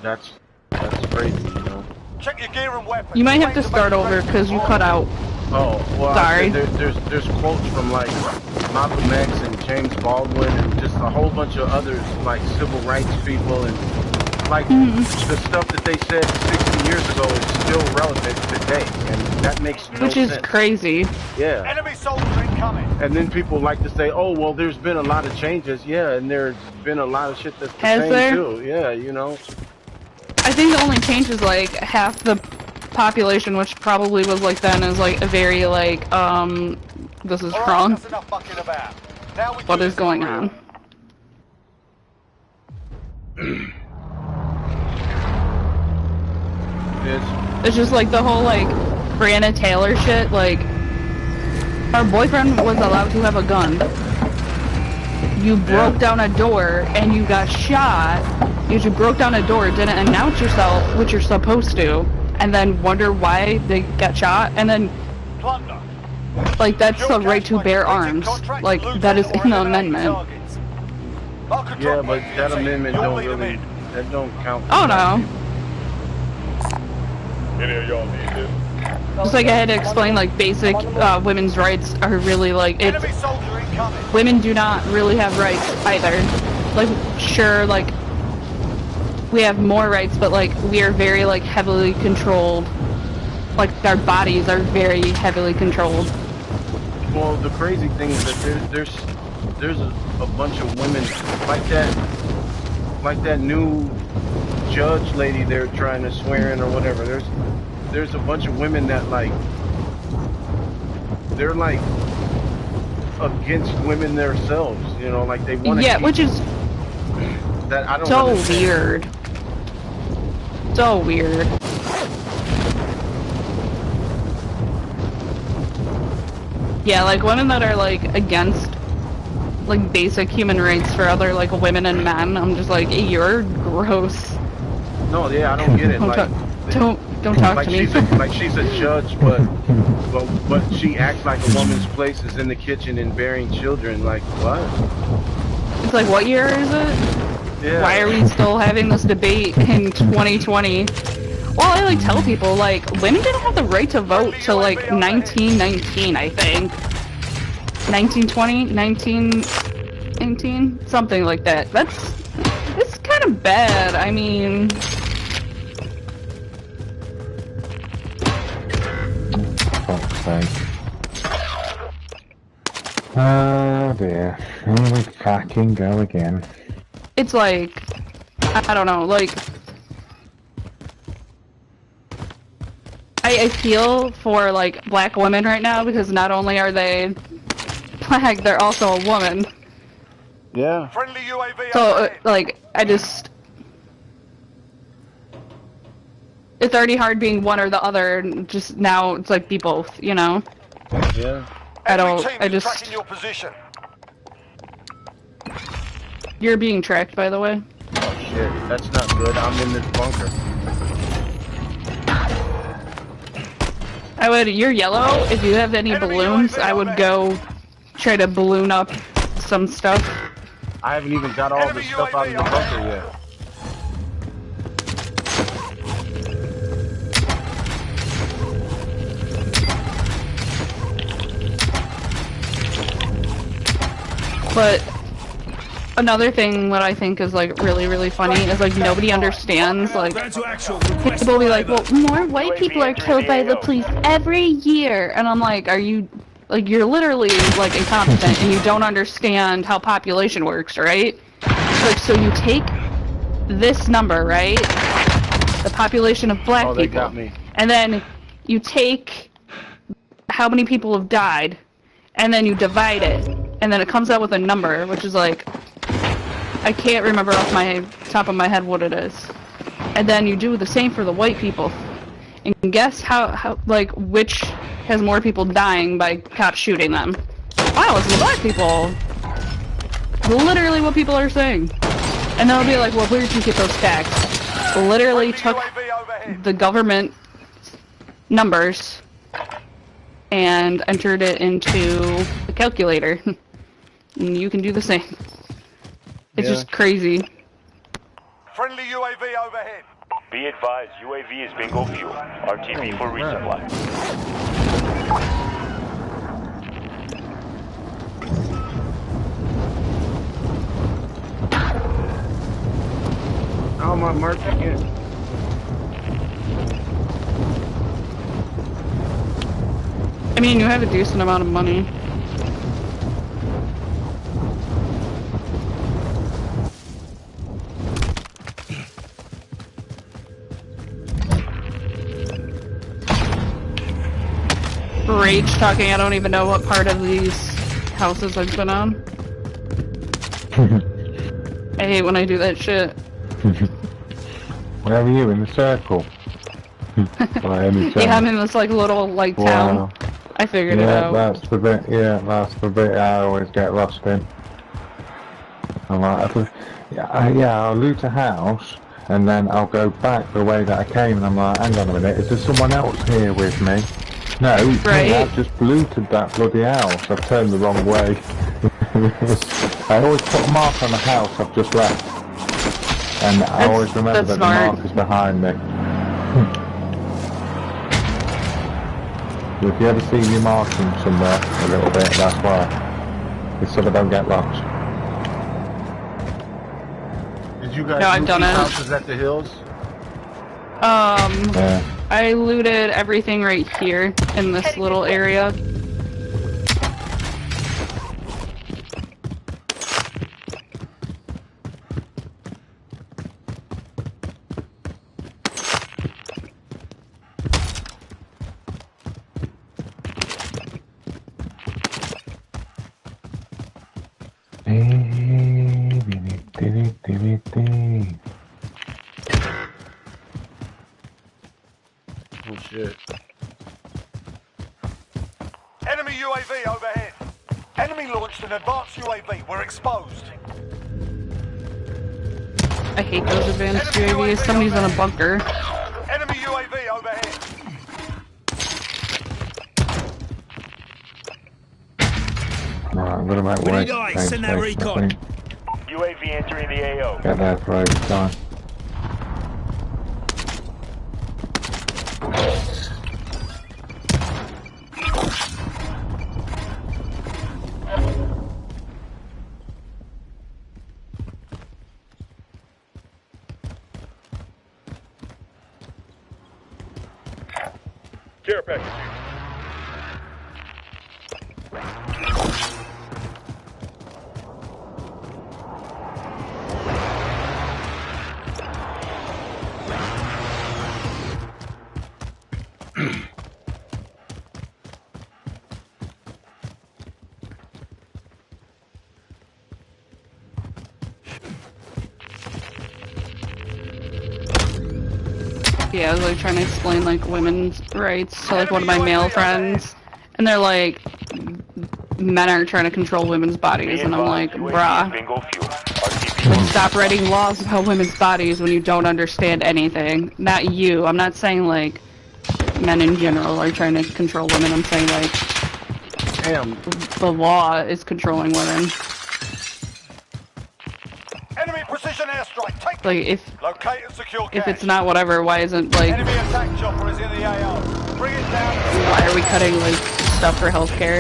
That's crazy, you know. Check your gear and weapons. You might have to start over because you cut out. Oh, well, sorry. There's quotes from like Malcolm X and James Baldwin and just a whole bunch of others like civil rights people and like the stuff that they said 60 years ago is still relevant today, and that makes no sense. Which is crazy. Yeah. Enemy soldier incoming. And then people like to say, oh, well, there's been a lot of changes. Yeah, and there's been a lot of shit that's the Has same there? too. Yeah, you know. I think the only change is like half the population, which probably was like then, is like a very like this is wrong. What is going on? It's just like the whole like Breonna Taylor shit. Like, our boyfriend was allowed to have a gun. You broke down a door and you got shot because you broke down a door, didn't announce yourself, which you're supposed to, and then wonder why they got shot, and then Plunder. like that's the right to bear arms. Like that is in the amendment. Yeah, but that amendment don't count. Oh no. Any of y'all need this? just like I had to explain, like basic women's rights are really like it's. Enemy soldier incoming. Women do not really have rights either. Like, sure, like we have more rights, but like we are very like heavily controlled. Like our bodies are very heavily controlled. Well, the crazy thing is that there's a bunch of women like that new judge lady they're trying to swear in or whatever. There's a bunch of women that like they're like against women themselves, you know, like they want to. Yeah, which is that I don't so understand. weird. So weird. Yeah, like women that are like against like basic human rights for other like women and men. I'm just like, you're gross. No, yeah, I don't get it. Like, don't talk like to me. she's a judge, but she acts like a woman's place is in the kitchen and bearing children. Like what? It's like, what year is it? Yeah. Why are we still having this debate in 2020? Well, I like tell people like women didn't have the right to vote till like 1919, I think. 1920, 1919, something like that. It's kind of bad. I mean, Fuck's sake. Oh dear. Here we fucking go again. it's like, I don't know, like I feel for like black women right now because not only are they black, they're also a woman. Yeah. Friendly UAV So overhead. like it's already hard being one or the other, and just now it's like be both, you know? Yeah. Enemy team is tracking your position. You're being tracked, by the way. Oh shit, that's not good. I'm in this bunker. You're yellow. If you have any Enemy balloons, UAV I would overhead. go try to balloon up some stuff. I haven't even got all the Enemy stuff out of the UAV bunker yet. But another thing that I think is like really funny is like nobody understands like Round to actual. people will be like, well, more white people are killed by the police every year, and I'm like, are you like you're literally like incompetent and you don't understand how population works, right? Like so you take this number, right? The population of black Oh, they people, got me. and then you take how many people have died, and then you divide it, and then it comes out with a number, which is like, I can't remember off my top of my head what it is. And then you do the same for the white people. And guess how like, which has more people dying by cops shooting them? Wow, it's the black people. Literally what people are saying. And they'll be like, well, where did you get those facts? Literally took UAV overhead. the government numbers and entered it into the calculator. And you can do the same. It's Yeah. just crazy. Friendly UAV overhead. Be advised, UAV is bingo fuel. RTB for resupply. Oh, my mark again. I mean, you have a decent amount of money. Rage talking, I don't even know what part of these houses I've been on. I hate when I do that shit. Where are you in the circle? By any chance? Yeah, I'm in this like little like town. Wow. I figured it Yeah, out. that's the bit. Yeah, that's the bit I always get lost in. I'm like, I'll loot a house and then I'll go back the way that I came, and I'm like, hang on a minute, is there someone else here with me? No, Right. I've just looted that bloody house. I've turned the wrong way. I always put a mark on the house I've just left, and I always remember that's that smart. the mark is behind me. If you ever see me marking somewhere a little bit, that's why. It's so they don't get lost. Did you guys No, I've loot done these it. houses at the hills? Yeah. I looted everything right here in this little area. Oh shit. Enemy UAV overhead. Enemy launched an advanced UAV. We're exposed. I hate those advanced UAVs. Somebody's in a bunker. Enemy UAV overhead. Right, I'm gonna make We way need eyes, change send that station, I recon. think. UAV entering the AO. Get there for overtime. Care package. Yeah, I was like trying to explain like women's rights to like one of my male friends, and they're like, men are trying to control women's bodies, and I'm like, bruh, Bingo fuel. RTB. stop writing laws about women's bodies when you don't understand anything. Not you. I'm not saying like men in general are trying to control women. I'm saying like Damn. the law is controlling women. Enemy precision airstrike. Take Like if locate and secure cache. it's not whatever, why isn't like Enemy attack chopper is in the AO. Bring it down. why are we cutting like stuff for healthcare?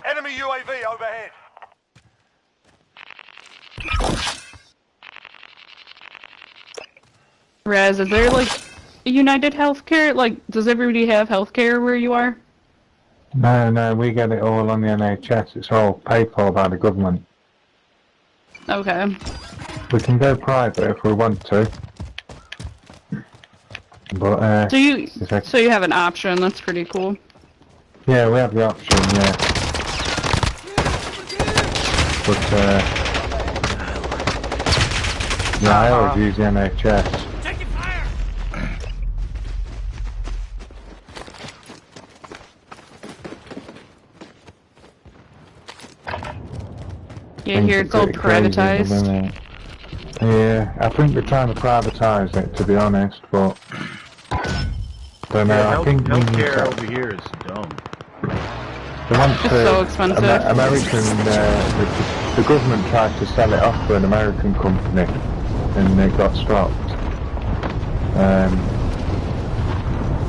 Enemy UAV overhead. Raz, is there like United Healthcare? Like, does everybody have healthcare where you are? No, we get it all on the NHS. It's all paid for by the government. Okay. We can go private if we want to. But, So you it's so you have an option. That's pretty cool. yeah, we have the option, yeah. But, yeah, I always use the NHS. Taking fire! Yeah, here it's all Things are pretty crazy at the privatized. minute. Yeah, I think they're trying to privatise it, to be honest, but... Don't know, Yeah, I think we need healthcare to... over here is dumb. They want It's to, so expensive. American, the government tried to sell it off to an American company, and it got stopped.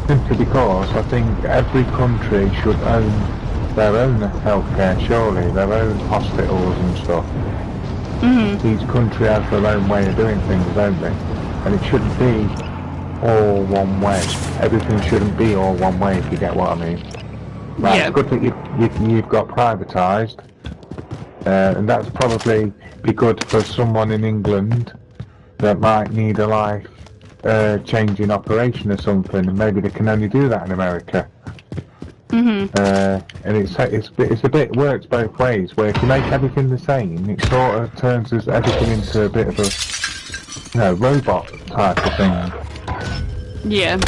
Simply because I think every country should own their own healthcare, surely, their own hospitals and stuff. Each country has their own way of doing things, don't they? And it shouldn't be all one way. Everything shouldn't be all one way, if you get what I mean. Right, Yeah. it's good that you've got privatised, and that's probably be good for someone in England that might need a life changing operation or something, and maybe they can only do that in America. And it's a bit works both ways. Where if you make everything the same, it sort of turns everything into a bit of a robot type of thing. Yeah.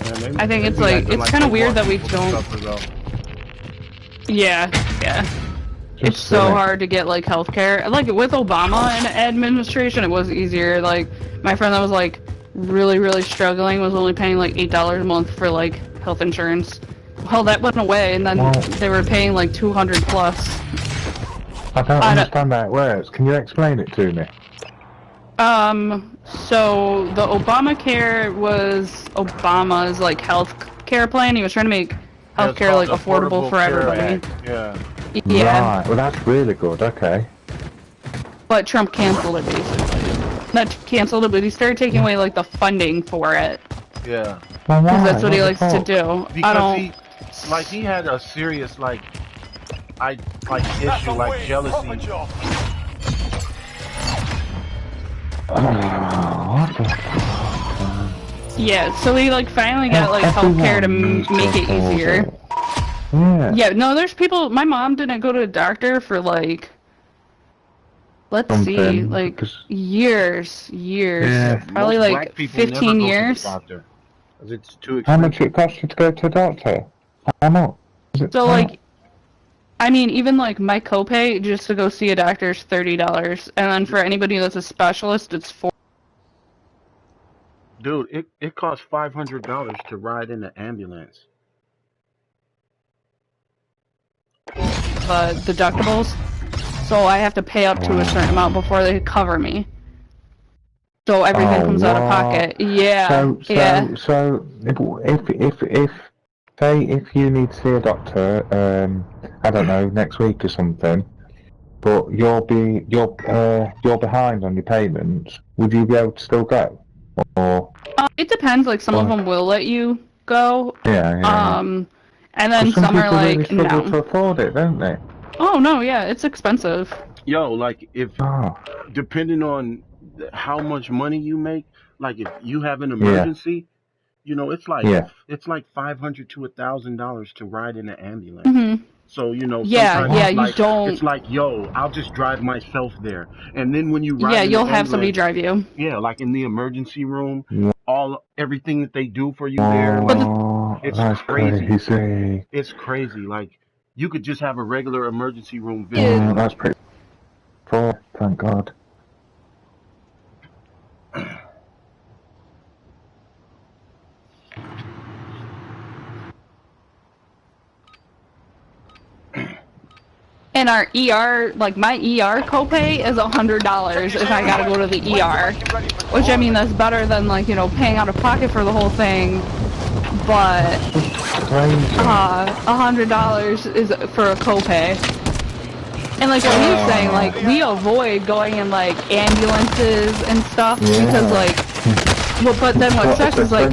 Yeah, maybe, I think it's maybe like acting it's kind of they weird want that we people to don't. suffer, though. Yeah. It's Just so silly. hard to get like healthcare. Like with Obama and administration, it was easier. Like my friend that was like really struggling was only paying like $8 a month for like health insurance. Well, that went away, and then they were paying like 200 plus. I don't understand how it works. Can you explain it to me? So the Obamacare was Obama's like health care plan. He was trying to make healthcare like affordable for everybody. Yeah. Yeah. Right. Well, that's really good. Okay. But Trump canceled it basically. Not canceled it, but he started taking away like the funding for it. Yeah. Well, because that's what he likes to do. Because he had a serious issue like jealousy. Yeah, so he like finally got like healthcare to make it easier. Yeah. Yeah, no, there's people. My mom didn't go to a doctor for like, let's see, like years, yeah. probably like 15 years. It's too expensive. How much it costs you to go to a doctor? How much? So like, I mean, even like my copay just to go see a doctor is $30, and then for anybody that's a specialist, it's $4. Dude, it costs $500 to ride in an ambulance. Deductibles, so I have to pay up to a certain amount before they cover me. So everything comes out of pocket. Yeah. So if you need to see a doctor, I don't know, next week or something, but you're behind on your payments, would you be able to still go? Or it depends. Like some of them will let you go. Yeah. And then some are like really struggle to afford it, don't they? Oh no, yeah, it's expensive. Yo, like if depending on how much money you make, like if you have an emergency, you know, it's like $500 to $1,000 to ride in an ambulance. Mm-hmm. So you know, it's like, yo, I'll just drive myself there, and then when you ride, you'll have somebody drive you. Yeah, like in the emergency room, everything that they do for you there, like, it's crazy. It's crazy. Like you could just have a regular emergency room visit. Oh, that's pretty cool. Thank God. And our ER, like my ER copay is $100 if I gotta go to the ER. Which I mean, that's better than like, you know, paying out of pocket for the whole thing. But $100 is for a copay. And like what he was saying, like we avoid going in like ambulances and stuff because like, well, but then what sucks is like,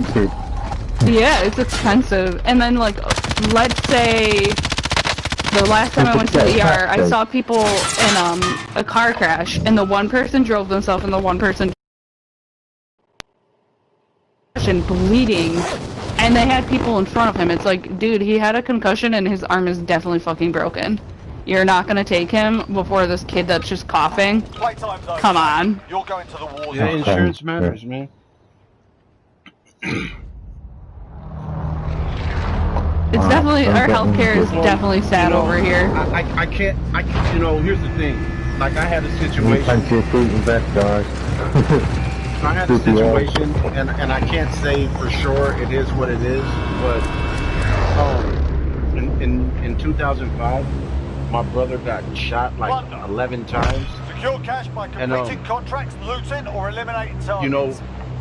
yeah, it's expensive. And then like, let's say the last time I went to the ER, I saw people in a car crash, and the one person drove themselves, and the one person bleeding, and they had people in front of him. It's like, dude, he had a concussion, and his arm is definitely fucking broken. You're not gonna take him before this kid that's just coughing? Come on. You're going to the war. Yeah, insurance matters, man. It's definitely, our healthcare is definitely sad over here. I can't, you know, here's the thing. Like, I had a situation. Plenty of fruit and veg, guys. I had a situation, and I can't say for sure it is what it is, but in 2005, my brother got shot like 11 times. Secure cash by completing contracts, looting, or eliminating targets. You know,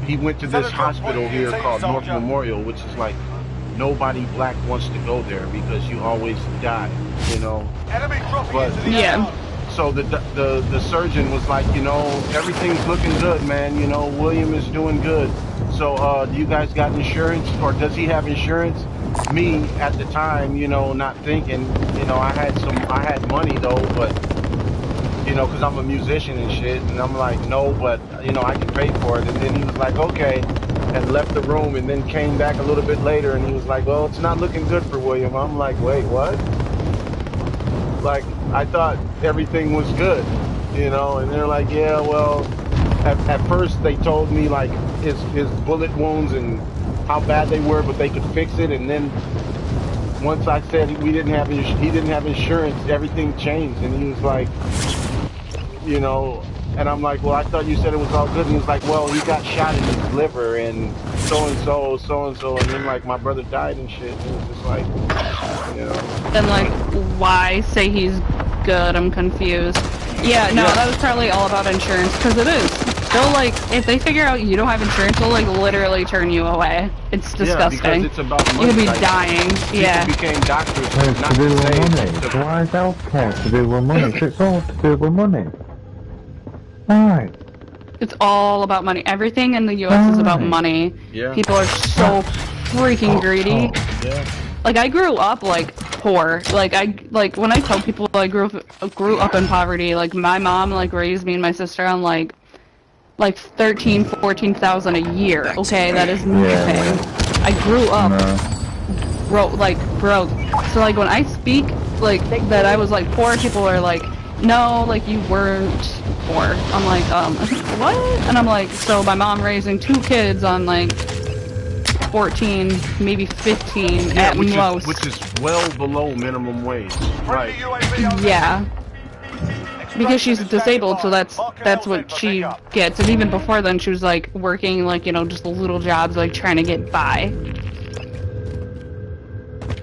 he went to this hospital here called North Memorial, which is like, nobody black wants to go there because you always die, you know. But so the surgeon was like, you know, everything's looking good, man. You know, William is doing good. So do you guys got insurance, or does he have insurance? Me at the time, you know, not thinking, you know, I had money though, but you know, because I'm a musician and shit, and I'm like, no, but you know, I can pay for it. And then he was like, okay. And left the room, and then came back a little bit later, and he was like, well, it's not looking good for William. I'm like, wait, what? Like, I thought everything was good, you know. And they're like, yeah, well, at first they told me like his bullet wounds and how bad they were, but they could fix it. And then once I said he didn't have insurance, everything changed. And he was like, you know, And I'm like, well, I thought you said it was all good. And he was like, well, he got shot in his liver and so. And then, like, my brother died and shit. And it was just like, you know. Then, like, why say he's good? I'm confused. Yeah, no, that was probably all about insurance, because it is. They'll, like, if they figure out you don't have insurance, they'll, like, literally turn you away. It's disgusting. Yeah, because it's about money. You could be like, dying. People became doctors not to do with say money. Why is healthcare to do with money? It's all to do with money. Why? It's all about money. Everything in the U.S. is about money. Yeah. People are so freaking greedy. Yeah. Like, I grew up, like, poor. Like, when I tell people I grew up in poverty, like, my mom, like, raised me and my sister on, like 14,000 a year, okay? That is nothing. I grew up broke. So, like, when I speak, like, that I was, like, poor, people are like, no, like, you weren't poor. I'm like, what? And I'm like, so my mom raising 2 kids on, like, 14, maybe 15 at most. Which is well below minimum wage. Right. Yeah. Because she's disabled, so that's what she gets. And even before then, she was, like, working, like, you know, just little jobs, like, trying to get by.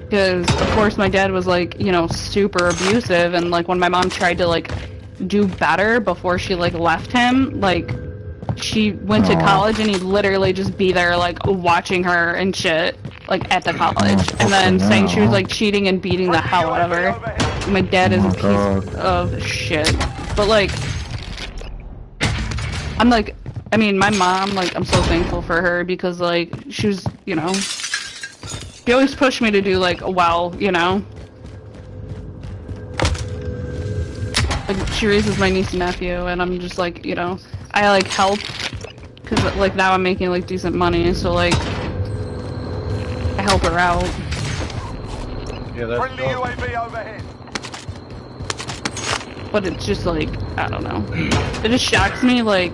Because, of course, my dad was, like, you know, super abusive, and, like, when my mom tried to, like, do better before she, like, left him, like, she went to college and he'd literally just be there, like, watching her and shit, like, at the college. And then saying she was, like, cheating and beating the hell out of her. My dad is a piece of shit. But, like, I'm, like, I mean, my mom, like, I'm so thankful for her because, like, she was, you know, she always pushed me to do, like, well, you know. Like, she raises my niece and nephew, and I'm just, like, you know, I, like, help, because, like, now I'm making, like, decent money, so, like, I help her out. Yeah, that's Friendly UAV overhead. But it's just, like, I don't know. It just shocks me, like,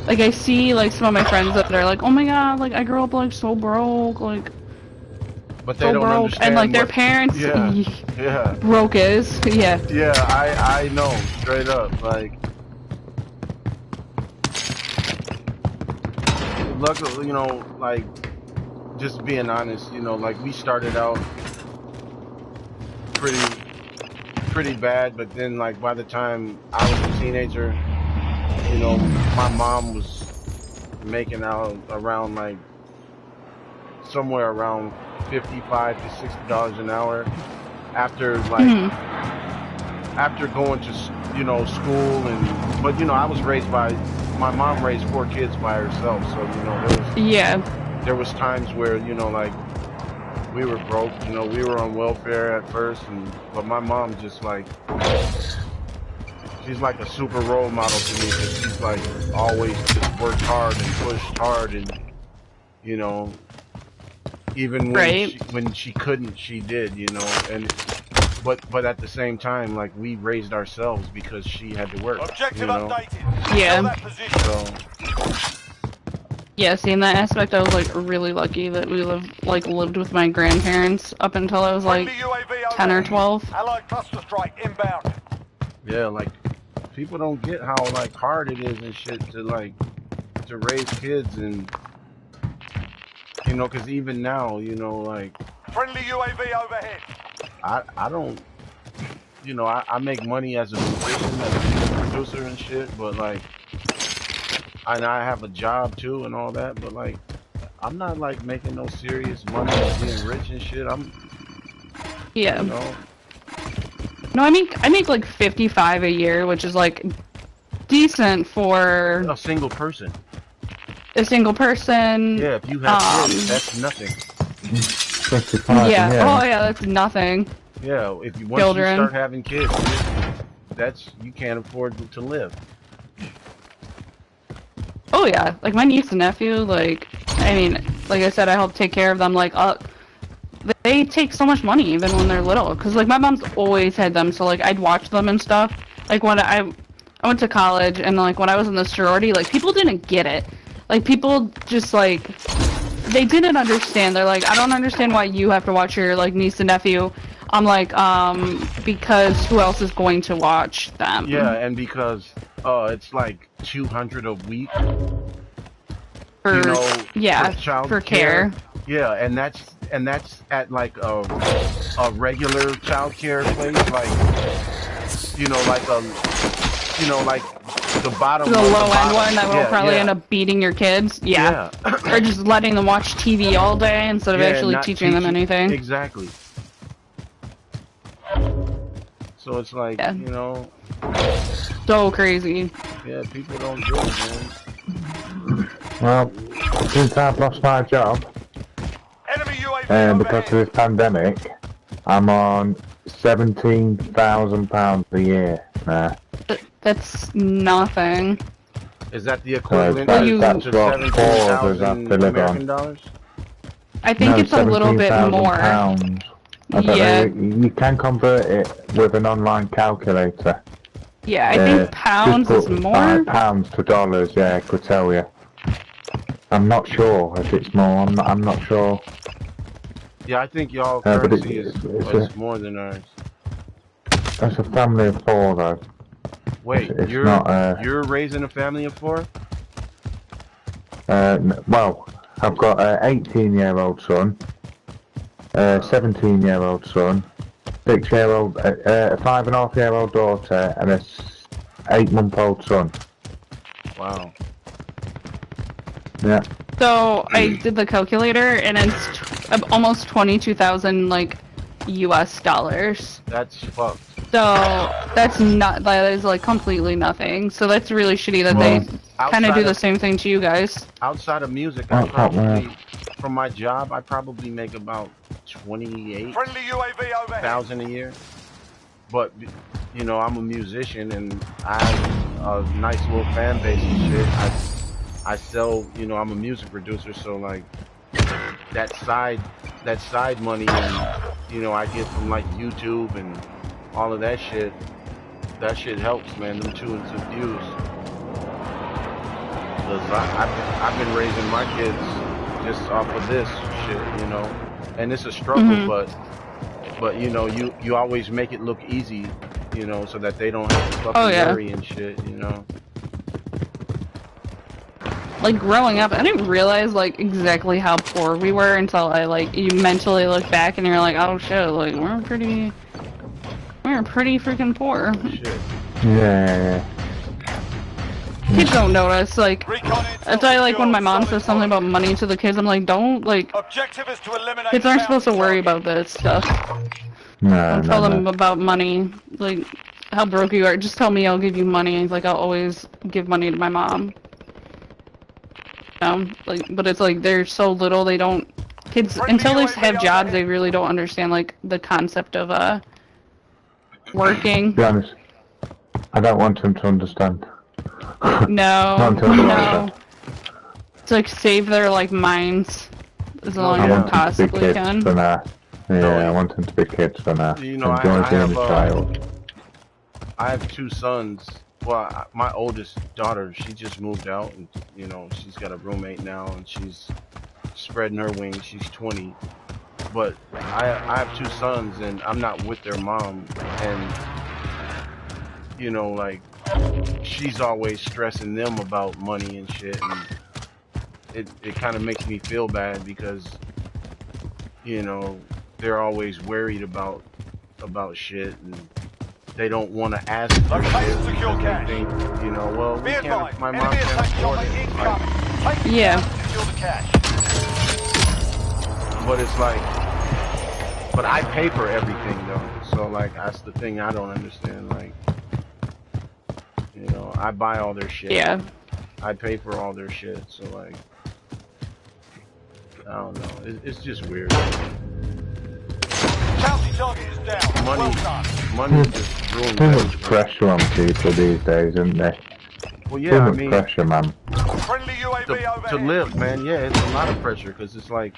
I see, like, some of my friends that are like, oh my god, like, I grew up, like, so broke, like, but they don't understand. And, like, their parents, broke as, Yeah, I know, straight up, like, luckily, you know, like, just being honest, you know, like, we started out pretty bad, but then, like, by the time I was a teenager, you know, my mom was making out around, like, somewhere around $55 to $60 an hour after, like, after going to, you know, school, but, you know, I was raised by, my mom raised 4 kids by herself, so, you know, there was times where, you know, like, we were broke, you know, we were on welfare at first, but my mom just, like, she's like a super role model to me, because she's, like, always just worked hard and pushed hard, and, you know, even when she couldn't, she did, you know, and but at the same time, like, we raised ourselves because she had to work. Objective updated. Yeah. So. Yeah, see, in that aspect, I was, like, really lucky that we lived with my grandparents up until I was, like, 10 or 12. Allied cluster strike inbound. Yeah, like, people don't get how, like, hard it is and shit to, like, to raise kids, and, you know, because even now, you know, like, friendly UAV overhead. I don't, you know, I make money as a musician, as a music producer and shit, but, like, and I have a job too and all that, but, like, I'm not, like, making no serious money or being rich and shit. Yeah. You know? No, I make like 55 a year, which is, like, decent for a single person. A single person. Yeah, if you have kids, that's nothing. 55, yeah. Oh yeah, that's nothing. Yeah, once you start having kids, you can't afford to live. Oh yeah, like, my niece and nephew, like, I mean, like I said, I help take care of them, like, they take so much money even when they're little, because, like, my mom's always had them, so, like, I'd watch them and stuff. Like, when I went to college, and, like, when I was in the sorority, like, people didn't get it. Like, people just, like, they didn't understand. They're like, I don't understand why you have to watch your, like, niece and nephew. I'm like, because who else is going to watch them? Yeah, and because It's like 200 a week. For, You know, yeah, for child for care. Yeah, and that's at like a regular child care place, like like the bottom. The of low the end bottom. one that will probably end up beating your kids. Yeah. Or just letting them watch TV all day instead of actually teaching them anything. Exactly. So it's like, you know. So crazy. Yeah, people don't do it, man. Well, since I've lost my job, because of this pandemic, I'm on £17,000 a year now. That's nothing. Is that the equivalent that's to what 4 of us have to live American on. dollars? I think it's a little bit more. I don't know, you can convert it with an online calculator. Yeah, I think pounds is more. Pounds to dollars, yeah, I could tell you. I'm not sure if it's more. I'm not sure. Yeah, I think y'all currency is more than ours. That's a family of 4, though. Wait, it's you're not, you're raising a family of 4? Well, I've got an 18-year-old son, a 17-year-old son, 6-year-old, a 5.5-year-old daughter, and a 8-month-old son. Wow. Yeah. So I did the calculator, and it's almost 22,000 like US dollars. That's fucked. So that is like completely nothing. So that's really shitty that they kind of do the same thing to you guys. Outside of music, I probably, from my job, I probably make about 28,000 a year. But you know, I'm a musician and I have a nice little fan base and shit. I sell, you know, I'm a music producer, so like that side money, and you know, I get from like YouTube and all of that shit. That shit helps, man. Them tunes and views. Cause I've been raising my kids just off of this shit, you know. And it's a struggle, but you know, you always make it look easy, you know, so that they don't have to fucking worry and shit, you know. Like growing up, I didn't realize like exactly how poor we were until you mentally look back and you're like, oh shit, like we're pretty freaking poor. Shit. Yeah. Kids don't notice, like, that's why, like, when my mom says something about money to the kids, I'm like, don't, like, kids aren't supposed to worry about that stuff. No, Don't tell them about money, like, how broke you are. Just tell me I'll give you money. Like, I'll always give money to my mom. Like, but it's like, they're so little, they don't, kids, until they have jobs, they really don't understand, like, the concept of, working. To be honest, I don't want them to understand. No. It's like save their like minds as long as you possibly can. For now. Yeah, I want them to be kids for now. You know, I have 2 sons. Well, my oldest daughter, she just moved out, and you know, she's got a roommate now, and she's spreading her wings. She's 20, but I have 2 sons, and I'm not with their mom, and you know, like, she's always stressing them about money and shit, and it kind of makes me feel bad because, you know, they're always worried about shit, and they don't want to ask for shit because they think, you know, well, we can't, my mom can't afford it. Like, yeah. But it's like, but I pay for everything though, so like that's the thing I don't understand. Like, you know, I buy all their shit. Yeah. I pay for all their shit, so like, I don't know. It's just weird. Money just ruins too much pressure on people these days, isn't there? Well, yeah, too I much mean, pressure, man. To live, man. Yeah, it's a lot of pressure because it's like,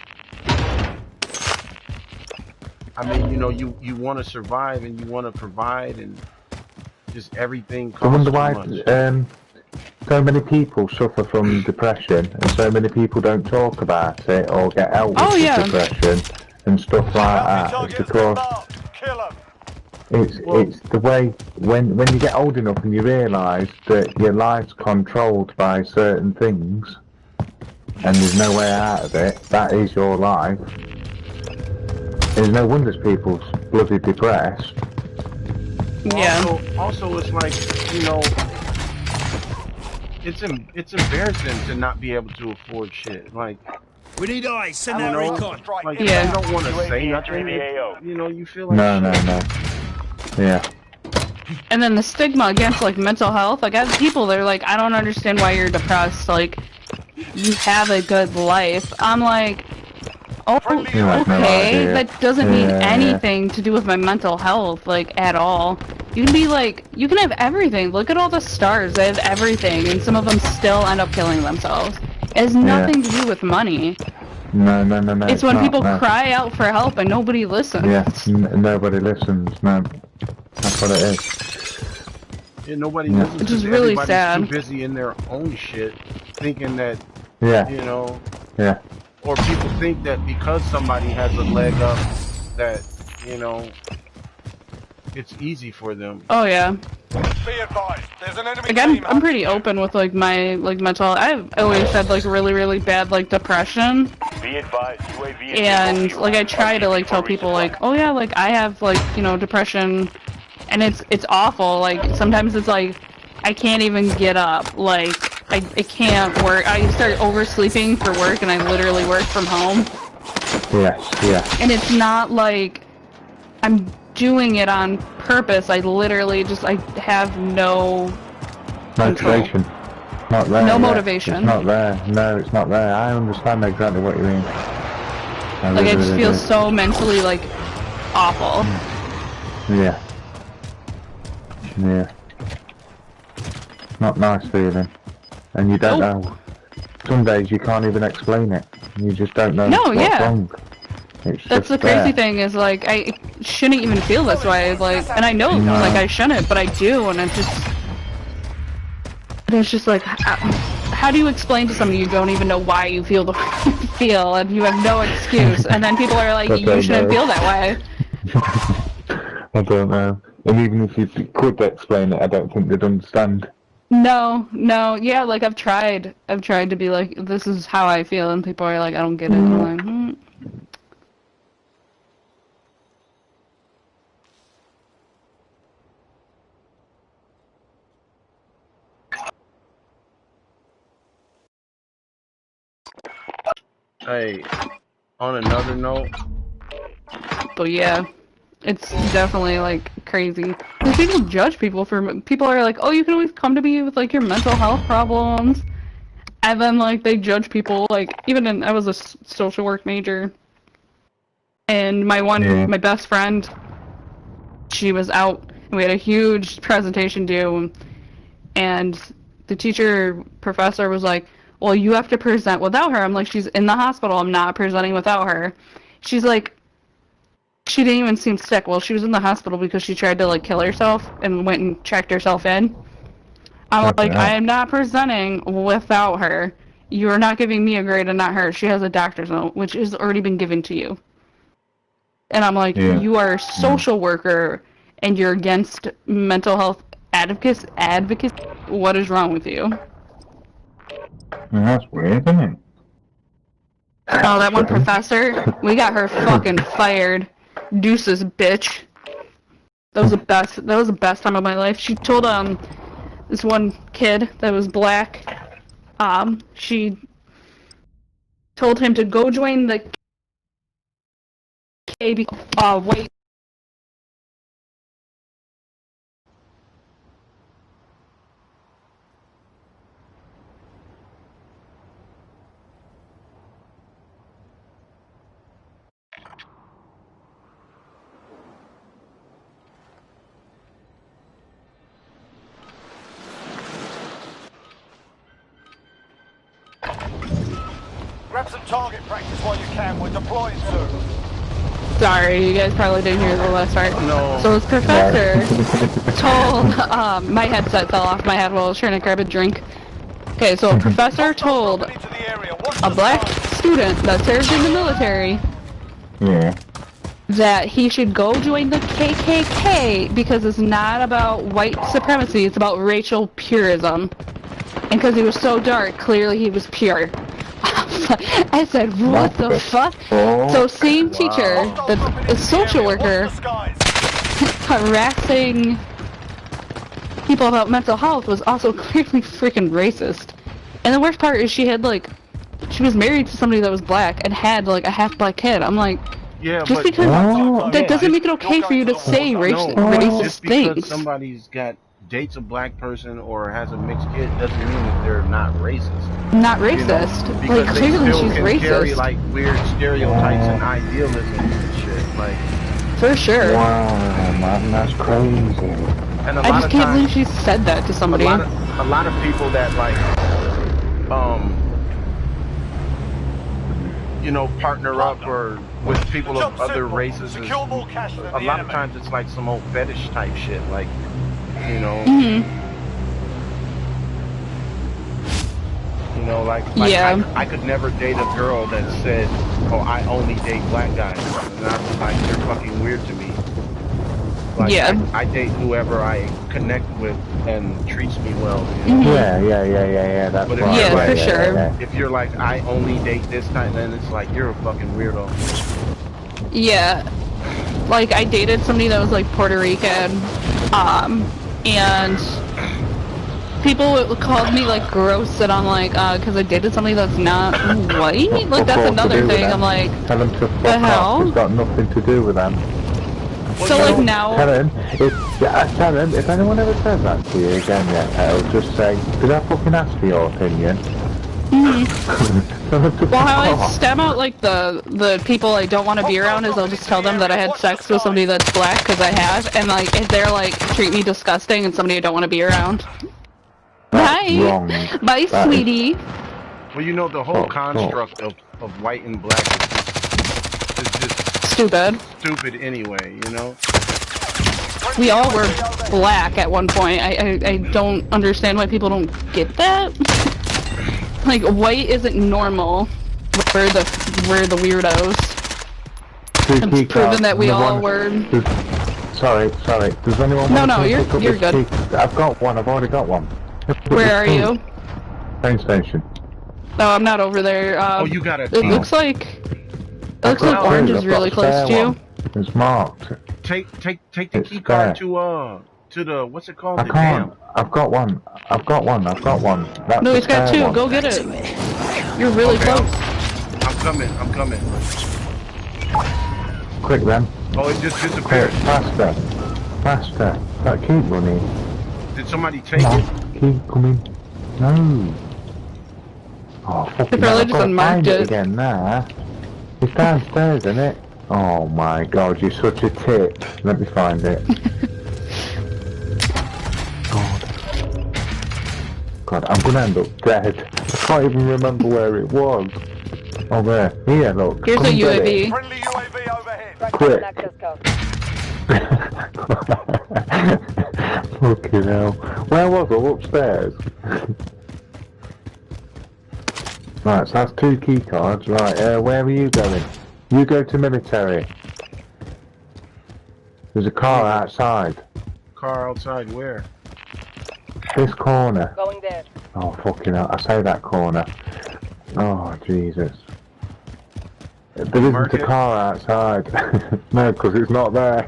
I mean, you know, you want to survive and you want to provide and just everything costs I wonder too why much. so many people suffer from depression and so many people don't talk about it or get help with depression and stuff like that. It's because It's the way when you get old enough and you realise that your life's controlled by certain things, and there's no way out of it. That is your life. There's no wonder people's bloody depressed. Yeah. Also, it's like, you know, it's embarrassing to not be able to afford shit. Like, We need eyes. Send you that know, recon. like Yeah. you don't want to UAV say entering nothing. the AO. You know, you feel like No. Yeah. And then the stigma against like mental health. Like I have people that are like, I don't understand why you're depressed. Like, you have a good life. I'm like, oh, You have no okay, idea. that doesn't mean Yeah. anything to do with my mental health, like, at all. You can be like, you can have everything. Look at all the stars. They have everything, and some of them still end up killing themselves. It has nothing to do with money. No. It's when not, people no. cry out for help and nobody listens. Yeah. Nobody listens. No. That's what it is. Yeah, nobody Yeah. listens. Which is 'cause really everybody's sad. too busy in their own shit, thinking that, Yeah. you know, Yeah. or people think that because somebody has a leg up, that, you know, it's easy for them. Oh yeah. Be advised, there's an enemy Like team I'm pretty open with like my like mental. I've always had like really bad like depression, Be advised, UAV is and bingo fuel. like I try to RTV like tell for people resupply. like, oh yeah, like I have like, you know, depression, and it's awful. Like sometimes it's like I can't even get up. Like I can't work. I start oversleeping for work, and I literally work from home. Yes. Yeah. And it's not like I'm doing it on purpose. I literally just I have no Motivation. Not there. No yeah. motivation. It's not there. No, it's not there. I understand exactly what you mean. Like I just feel so mentally like awful. Yeah. Yeah. Not nice feeling. And you don't know. Some days you can't even explain it. You just don't know what's wrong. It's That's just the crazy there. thing is like I shouldn't even feel this way. Like, and I know like I shouldn't, but I do, and it's just like how do you explain to somebody you don't even know why you feel the way you feel, and you have no excuse, and then people are like, you shouldn't feel that way. I don't know. And even if you could explain it, I don't think they'd understand. No, yeah, like I've tried to be like, this is how I feel, and people are like, I don't get it. And I'm like, Hey, on another note, But yeah, it's definitely like crazy. Because people judge people for people are like, oh, you can always come to me with like your mental health problems, and then like they judge people like even in I was a social work major, and my best friend, she was out and we had a huge presentation due, and the professor was like, well, you have to present without her. I'm like, she's in the hospital, I'm not presenting without her. She's like, she didn't even seem sick. Well, she was in the hospital because she tried to like kill herself and went and checked herself in. I'm like, I am not presenting without her. You're not giving me a grade and not her. She has a doctor's note, which has already been given to you. And I'm like, you are a social worker and you're against mental health advocacy. What is wrong with you? That's weird, isn't it? Oh, that one professor, we got her fucking fired. Deuces, bitch. That was the best time of my life. She told this one kid that was black, she told him to go join the KB white. Grab some target practice while you can. We're deploying soon. Sorry, you guys probably didn't hear the last part. No. So this professor told, my headset fell off my head while I was trying to grab a drink. Okay, so a professor told a black student that served in the military that he should go join the KKK because it's not about white supremacy, it's about racial purism. And because he was so dark, clearly he was pure. I said, what the fuck? So same teacher, the social worker, harassing people about mental health was also clearly freaking racist. And the worst part is she was married to somebody that was black and had like a half black kid. I'm like, yeah, just but because that doesn't make it okay for you to say racist just because things. somebody's dates a black person or has a mixed kid doesn't mean that they're not racist. Not racist. You know? Like clearly she's can racist. carry like weird stereotypes and idealism and shit. Like for sure. Wow, man, that's crazy. And I just can't believe she said that to somebody. A lot of people that like you know, partner up or with people of other races. A lot of times it's like some old fetish type shit, like, you know. You know, like yeah. I could never date a girl that said, "Oh, I only date black guys," and I'm like, "You're fucking weird to me." Like, yeah. I date whoever I connect with and treats me well. You know? Yeah. That's but right. Yeah, for sure. If you're like, I only date this type, then it's like you're a fucking weirdo. Yeah. Like I dated somebody that was like Puerto Rican, and people called me like gross and I'm like, because I dated somebody that's not white. Like that's another thing. I'm like, tell them to the hell? off. It's got nothing to do with them. So like now, tell them if anyone ever says that to you again, I'll just say, did I fucking ask for your opinion? Well, how I stem out like the people I don't want to be around is I'll just tell them that I had sex with somebody that's black because I have, and like if they're like treat me disgusting and somebody I don't want to be around. Bye, wrong. bye, sweetie. Well, you know the whole construct of white and black is just stupid anyway, you know? We all were black at one point. I don't understand why people don't get that. Like, white isn't normal. We're the weirdos. It's proven that we all were... Sorry. Does anyone want No, to you're good. I've got one, I've already got one. Where are you? Train station. No, I'm not over there. Oh, you got it. It looks like orange is really close to you. It's marked. Take the key card to the what's it called? I can't. I've got one. That's no, he's got two. One. Go get it. You're really close. I'm coming. Quick then. Oh, it just disappeared. Faster. That keep running. Did somebody take it? Keep coming. No. Oh, fucking they probably just unmarked it again now. It's downstairs, isn't it? Oh my god, you're such a tit. Let me find it. God, I'm gonna end up dead. I can't even remember where it was. Oh, there. Here, look. Here's a UAV. Friendly UAV overhead. Quick. Fucking hell. Where was I? Upstairs. Right, so that's 2 key cards. Right, where are you going? You go to military. There's a car outside. Car outside where? This corner. Going there. Oh, fucking hell. I say that corner. Oh, Jesus. There isn't a car outside. No, because it's not there.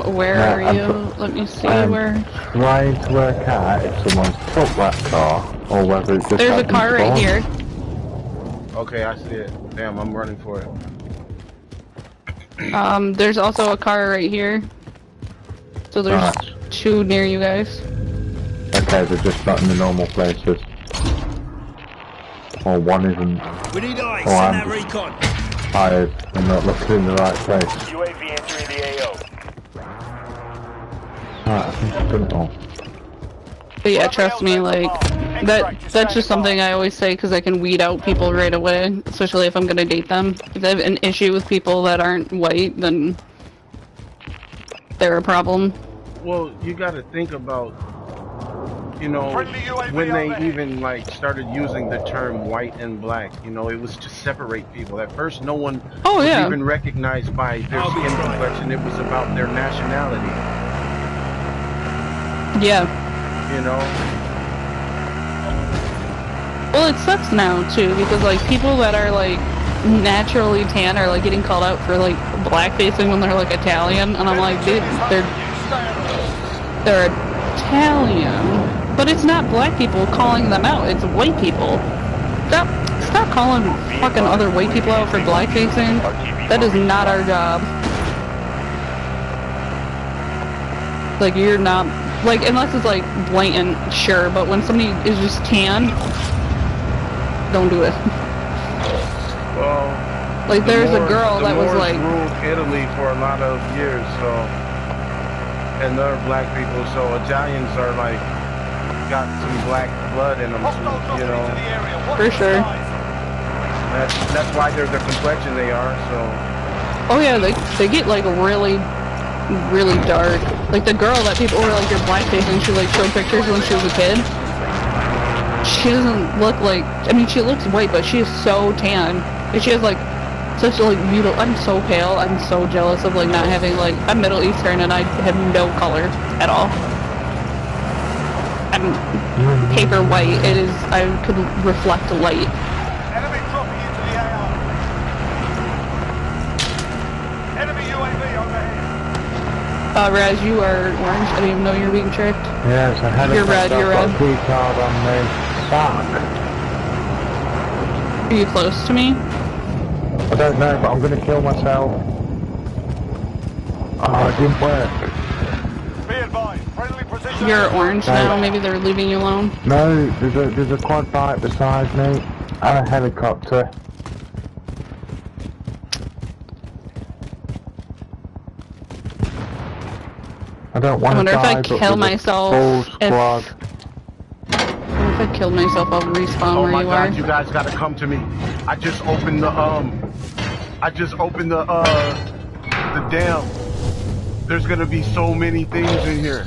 Where are you? Let me see where. Trying to work out if someone's took that car or whether it's just. There's a car right here. Okay, I see it. Damn, I'm running for it. There's also a car right here. So there's 2 near you guys. Okay, they're just not in the normal places. Or one isn't. We need eyes on that recon. I'm not looking in the right place. UAV entering the AO. Right, I think I've done it all. But yeah, trust me, like, that's just something I always say because I can weed out people right away, especially if I'm gonna date them. If I have an issue with people that aren't white, then they're a problem. Well, you gotta think about, you know, Friendly UAV when they overhead. even like started using the term white and black, you know, it was to separate people. At first, no one Oh, was yeah. even recognized by their I'll be skin trying. complexion. It was about their nationality, Yeah. you know. Well, it sucks now too because like people that are like naturally tan are like getting called out for like blackfacing when they're like Italian, and I'm like, dude, they're Italian, but it's not black people calling them out; it's white people. Stop calling fucking other white people out for blackfacing. That is not our job. Like you're not like unless it's like blatant, sure, but when somebody is just tan. Don't do it. Well, like there's a girl the that was Moors like ruled Italy for a lot of years, so, and they're black people, so Italians are like got some black blood in them, you know. for sure. That's why they're the complexion they are. So. Oh yeah, they get like really dark. Like the girl that people were like, you're blackfacing, she like showed pictures when she was a kid. She doesn't look like, I mean, she looks white, but she is so tan. And she has like such like beautiful, I'm so pale, I'm so jealous of like not having like, I'm Middle Eastern and I have no color at all. I'm paper white, it is, I could reflect light. Enemy dropping into the AR. Enemy UAV overhead. Raz, you are orange, I didn't even know you were being tricked. Yes, I had You're red, you're red. a key card on me. Fuck. Are you close to me? I don't know, but I'm gonna kill myself. Oh, it didn't work. Be advised, friendly precision. You're orange No. now, maybe they're leaving you alone. No, there's a quad bike beside me and a helicopter. I don't want I to wonder if die, I but kill there's a myself, full if- squad. If I killed myself, I'll respawn Oh where my you God! are. You guys gotta come to me. I just opened the dam. There's gonna be so many things in here.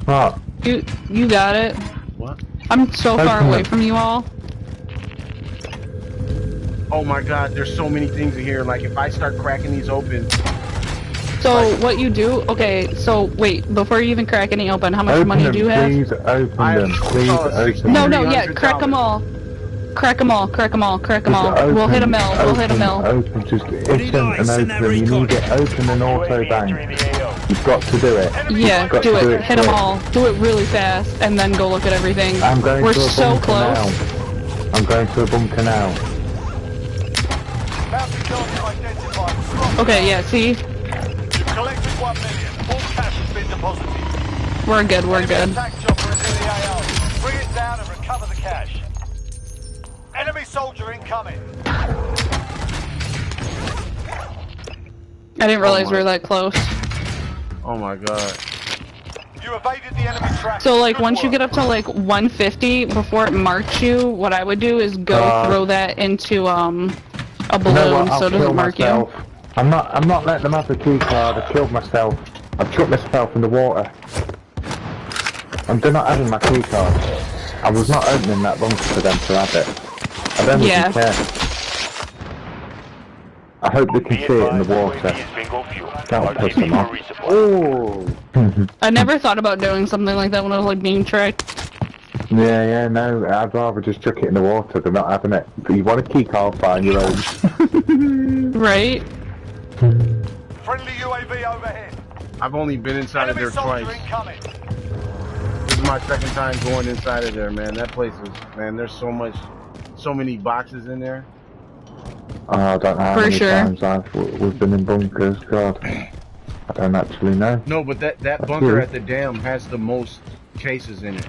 What? You got it. What? I'm so far Open away them. from you all. Oh my God! There's so many things in here. Like if I start cracking these open. So Right. what you do? Okay, so wait, before you even crack any open, how much Open money them, do you have? please open I have, them, please open No, them. no, yeah, crack them all. Crack them all, crack them all, crack them all. Just We'll hit a open, mill, we'll hit a mill. Open, just need open eyes, and send that open. You need recon. it open and auto UAV bang. entering the AO. You've got to do it. Yeah, Got do to do it. it Hit them quick. all. Do it really fast, and then go look at everything. I'm going We're to a so bunker close. now. I'm going to a bunker now. Bounty target identified. Okay, yeah, see? You've collected 1 million. All cash has been deposited. We're good, we're Enemy good. attack chopper is in the AO. Bring it down and recover the cash. Enemy soldier incoming. I didn't realize my- we were that close. Oh my God. You evaded the enemy track. So like Good once you work. get up to like 150, before it marks you, what I would do is go throw that into a You know balloon what? I'll so it kill doesn't mark you. myself. I'm not letting them have the key card. I killed myself. I've chucked myself in the water. They're not having my key card. I was not opening that bunker for them to have it. I don't Yeah. even care. I hope they can Be see it in the advised, water. UAV is bingo fuel. That'll piss RTB them for off. resupply. I never thought about doing something like that when I was like being tricked. Yeah, no, I'd rather just chuck it in the water than not having it. But you want a key card, fine, your own. Right? Friendly UAV overhead. I've only been inside of Enemy there soldier twice. incoming. This is my second time going inside of there, man. That place is, man. There's so many boxes in there. Oh, I don't know how For many sure. times we've been in bunkers, God. I don't actually know. No, but that bunker at the dam has the most cases in it.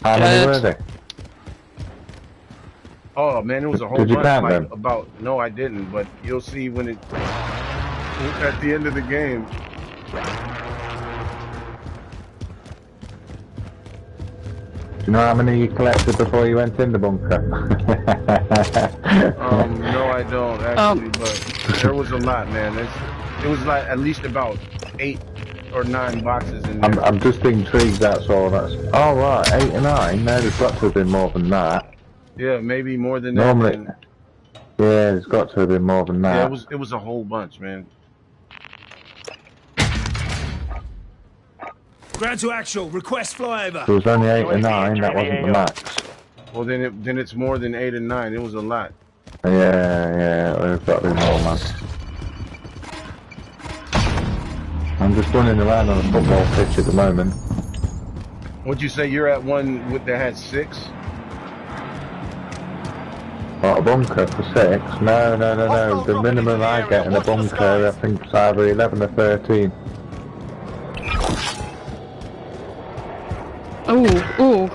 How many Good. were there? Oh man, it was a whole Did you bunch. count Like them? about no, I didn't. But you'll see when it at the end of the game. Do you know how many you collected before you went in the bunker? No, I don't actually, but there was a lot, man. It was like at least about 8 or 9 boxes in there. I'm just intrigued, that's all. Oh, right, 8 or 9? No, there's got to have been more than that. Yeah, maybe more than that. Normally, yeah, there's got to have been more than that. Yeah, it was a whole bunch, man. Ground to actual. Request flyover. There was only 8 or 9. That wasn't the max. Well, then it's more than 8 and 9. It was a lot. Yeah, there's got to be more, man. I'm just running around on a football pitch at the moment. What'd you say? You're at one that had 6? What, a bunker for 6? No. The minimum I get in a bunker, I think, is either 11 or 13. Ooh.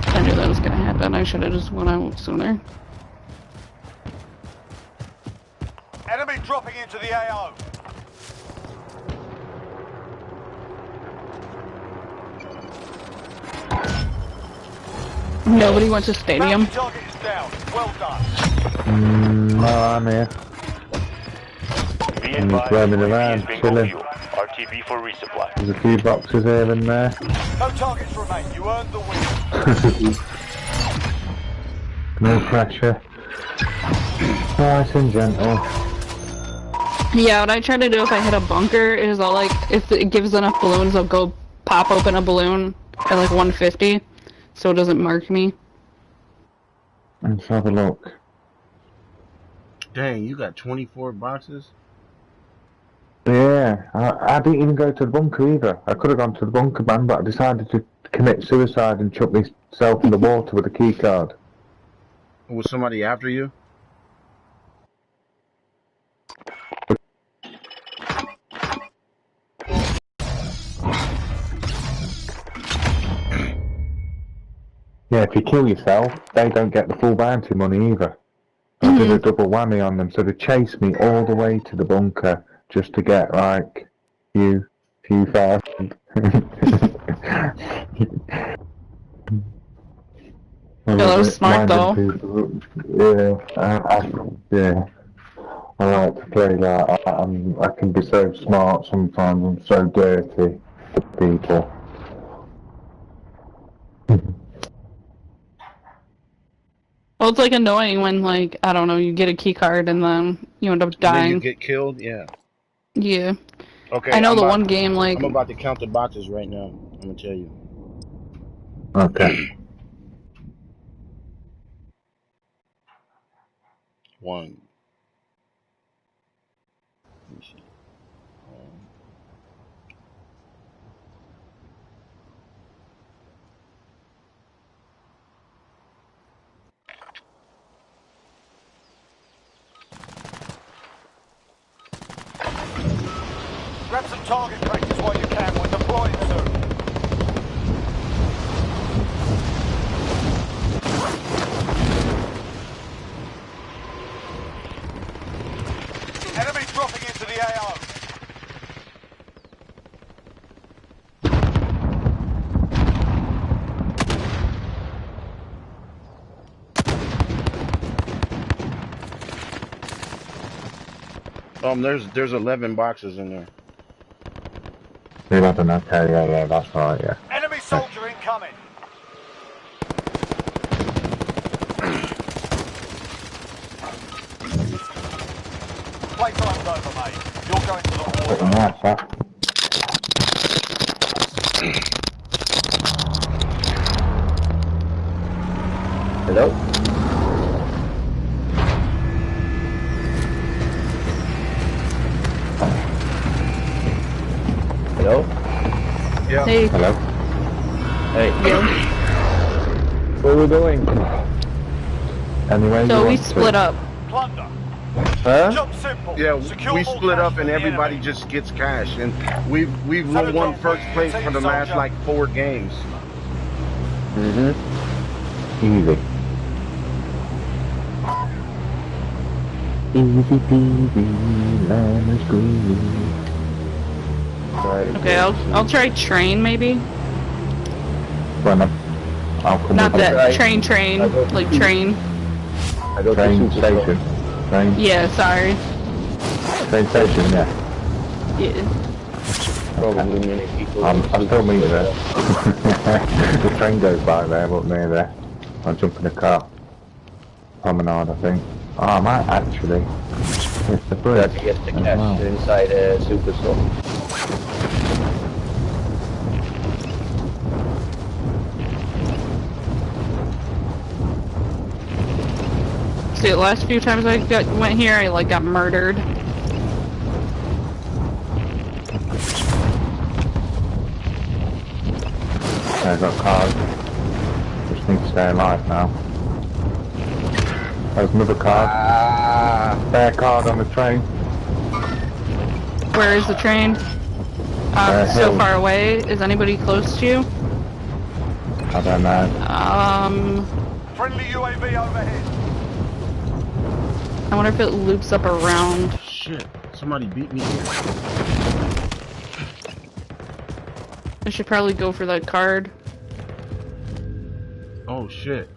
I knew that was gonna happen. I should have just went out sooner. Enemy dropping into the AO. Nobody went to stadium. Target is down. Well done. No, I'm here. I'm just roaming around, chilling. RTB for resupply. There's a few boxes here and there. No targets remain. You earned the win. No pressure. Nice and gentle. Yeah, what I try to do if I hit a bunker is I'll if it gives enough balloons, I'll go pop open a balloon at like 150, so it doesn't mark me. Let's have a look. Dang, you got 24 boxes? Yeah, I didn't even go to the bunker either. I could have gone to the bunker, man, but I decided to commit suicide and chuck myself in the water with a key card. Was somebody after you? Yeah, if you kill yourself, they don't get the full bounty money either. I did a double whammy on them, so they chased me all the way to the bunker just to get like few thousand. Yeah, that was smart though. Yeah, I like to play that. I can be so smart sometimes. I'm so dirty to people. Well, it's like annoying when I don't know, you get a key card and then you end up dying. And then you get killed? Yeah. Yeah. Okay. I know one game I'm about to count the boxes right now. I'm gonna tell you. Okay. 1. Let me see. Grab some target practice while you can. We're deploying soon. Enemy dropping into the AO. There's 11 boxes in there. 11, okay, yeah, that's right, yeah. Enemy soldier incoming. Playtime's over, mate. You're going to the war. Nice, that. Hello? Hello? Yeah. Hey. Hello? Hey. Yeah. What are we doing? Anyway, So we split up. Plunder. Huh? Job simple. Yeah, Secure we more split cash up from and the everybody enemy. just gets cash, and we've won first place for the last like 4 games. Easy. Easy peasy, lemon squeezy. Okay, I'll try train maybe. When I'll come Not with that you. train, like train. Train station. Train? Yeah, sorry. Train station, yeah. Yeah. Probably many people. I still meet you there. The train goes by there, but near there. I'll jump in the car. Promenade, I think. Oh, I might actually. It's the bridge. That's to get the cash inside a superstore. See, the last few times I went here, I like got murdered. I got card. Just need to stay alive now. There's another card. Spare card on the train. Where is the train? So far away. Is anybody close to you? I don't know. Friendly UAV overhead. I wonder if it loops up around. Shit, somebody beat me here. I should probably go for that card. Oh shit.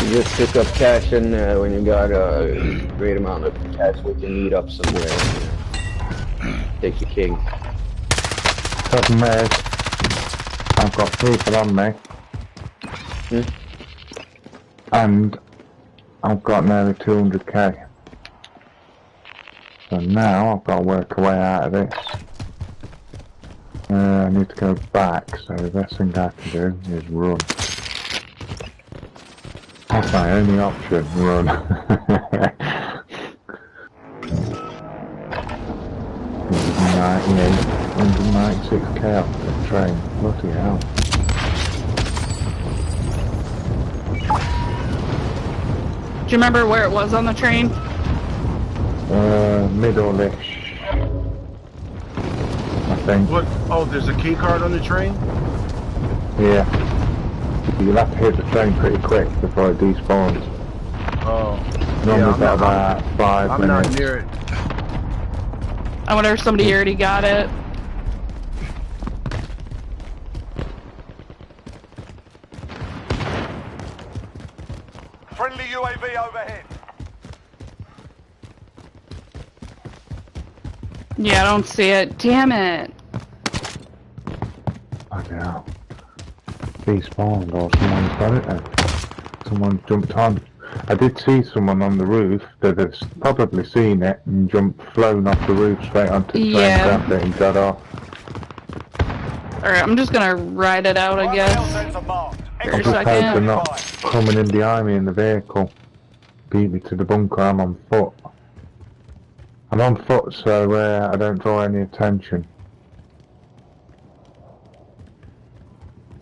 You just pick up cash in when you got a great amount of cash we can meet up somewhere. Take your king. Doesn't matter. I've got people on me. And I've got nearly 200k. So now I've got to work a way out of this. I need to go back, so the best thing I can do is run. That's my only option, run. 196k off the train, bloody hell. Do you remember where it was on the train? Middle-ish. I think. What? Oh, there's a key card on the train? Yeah. You'll have to hit the train pretty quick before it despawns. Oh. Normally about 5 I'm minutes. not near it. I wonder if somebody already got it. Friendly UAV overhead. Yeah, I don't see it. Damn it. Okay, now. Despawned or someone's got it then. Someone jumped on. I did see someone on the roof that has probably seen it and flown off the roof straight onto the train, grabbed it and got off. Alright, I'm just gonna ride it out, I guess. I just hope they're not coming in behind me in the vehicle. Beat me to the bunker, I'm on foot. I'm on foot so I don't draw any attention.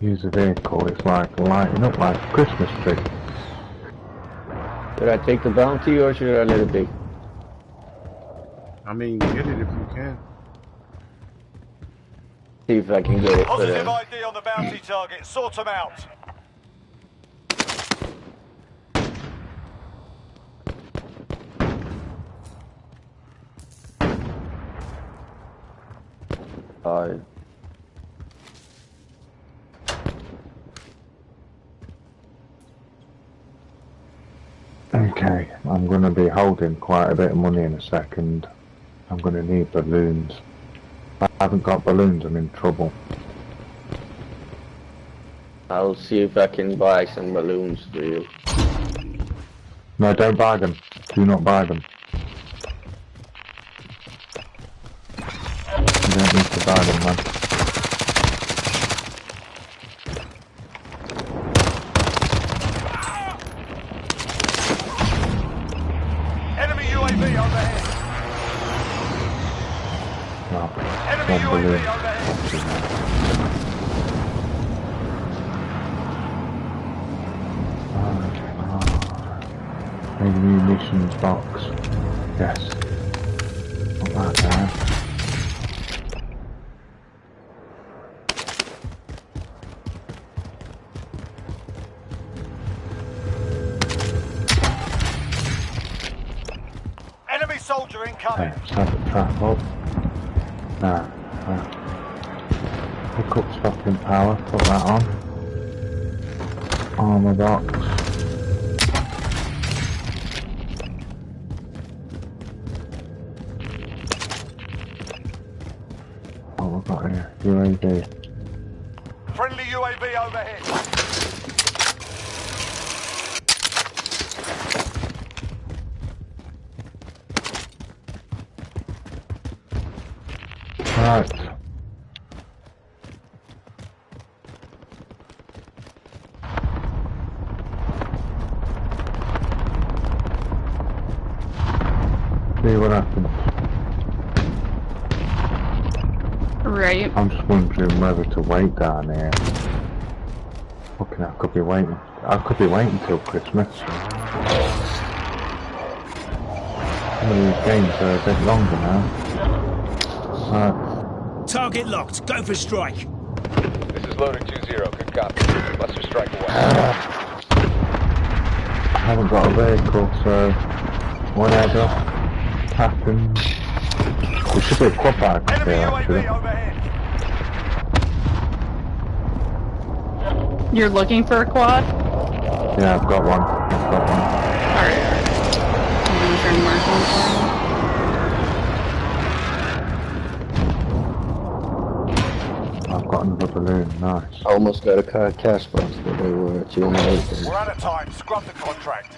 Use a vehicle, it's like lighting up like a Christmas tree. Should I take the bounty or should I let it be? I mean, get it if you can. See if I can get it. Positive ID on the bounty target. Sort them out. Okay, I'm going to be holding quite a bit of money in a second. I'm going to need balloons. If I haven't got balloons, I'm in trouble. I'll see if I can buy some balloons for you. No, don't buy them. Do not buy them. You don't need to buy them, man. Enemy UAV overhead. No. Enemy One balloon. UAV overhead. Maybe munitions box. Yes. Not that bad. Enemy soldier incoming. Okay, set the trap up. Now, pick up stopping power, put that on. Armour box. UAV. Friendly UAV overhead. Right. See what happens. Right. I'm just wondering whether to wait down here. Fucking, I could be waiting. I could be waiting till Christmas. Some of these games are a bit longer now. Target locked. Go for strike. This is loader 2-0. Good copy. Buster strike away. I haven't got a vehicle, so whatever happens. There should be a quad bike Enemy here, UAV actually. overhead. You're looking for a quad? Yeah, I've got one. I've got one. Alright. I'm gonna try and mark one for you. I've got another balloon. Nice. Almost got a cash box, but they were chewing it. We're out of time. Scrub the contract.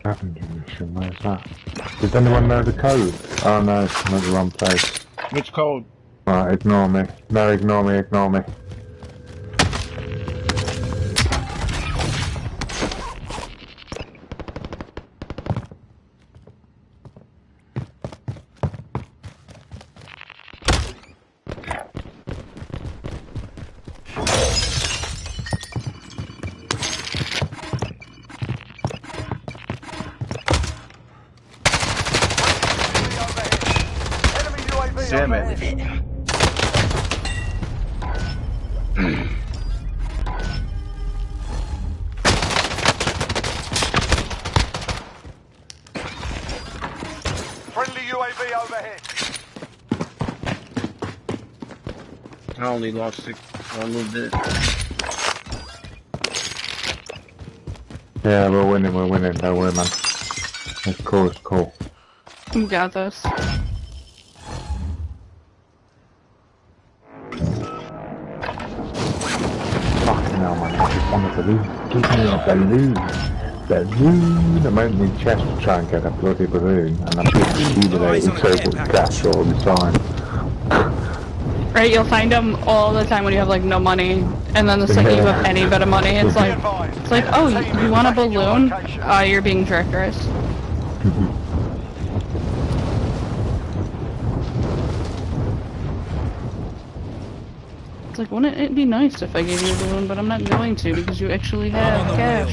Scavenger mission. Where's that? Does anyone know the code? Oh no, I'm at the wrong place. Which code? Right, ignore me. No, ignore me, ignore me. Enemy UAV Damn it. overhead. Friendly UAV overhead. I only lost 6 a little bit. Yeah, we're winning, don't worry, man. It's cool, it's cool. You got this. Fucking hell, man, I just want a balloon. Give me a balloon. Balloon! I'm opening chest to try and get a bloody balloon, and I'm just accumulating so much cash all the time. Right, you'll find them all the time when you have like no money, and then the second you have any bit of money, it's like, oh, you want a balloon? You're being treacherous. It's like, wouldn't it be nice if I gave you a balloon, but I'm not going to because you actually have cash.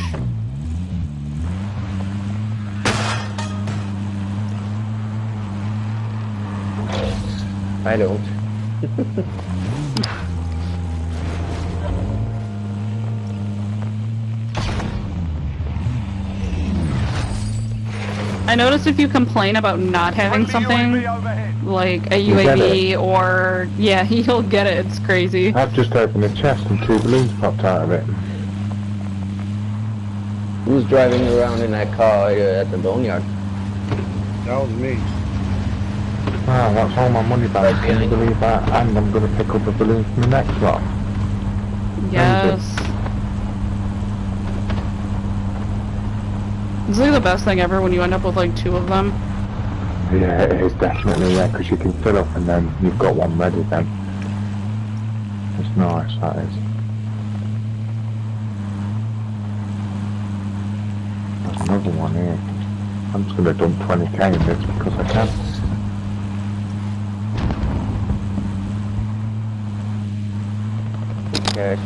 I don't. I noticed if you complain about not having something, like a You get UAV or, yeah, you'll get it, it's crazy. I've just opened a chest and 2 balloons popped out of it. Who's driving around in that car at the boneyard? That was me. Wow, that's all my money back. Can you believe that? And I'm going to pick up a balloon from the next lot. Yes. It's like the best thing ever when you end up with like 2 of them. Yeah, it is definitely, yeah, because you can fill up and then you've got one ready then. It's nice, that is. There's another one here. I'm just going to dump 20k in this because I can. Cash,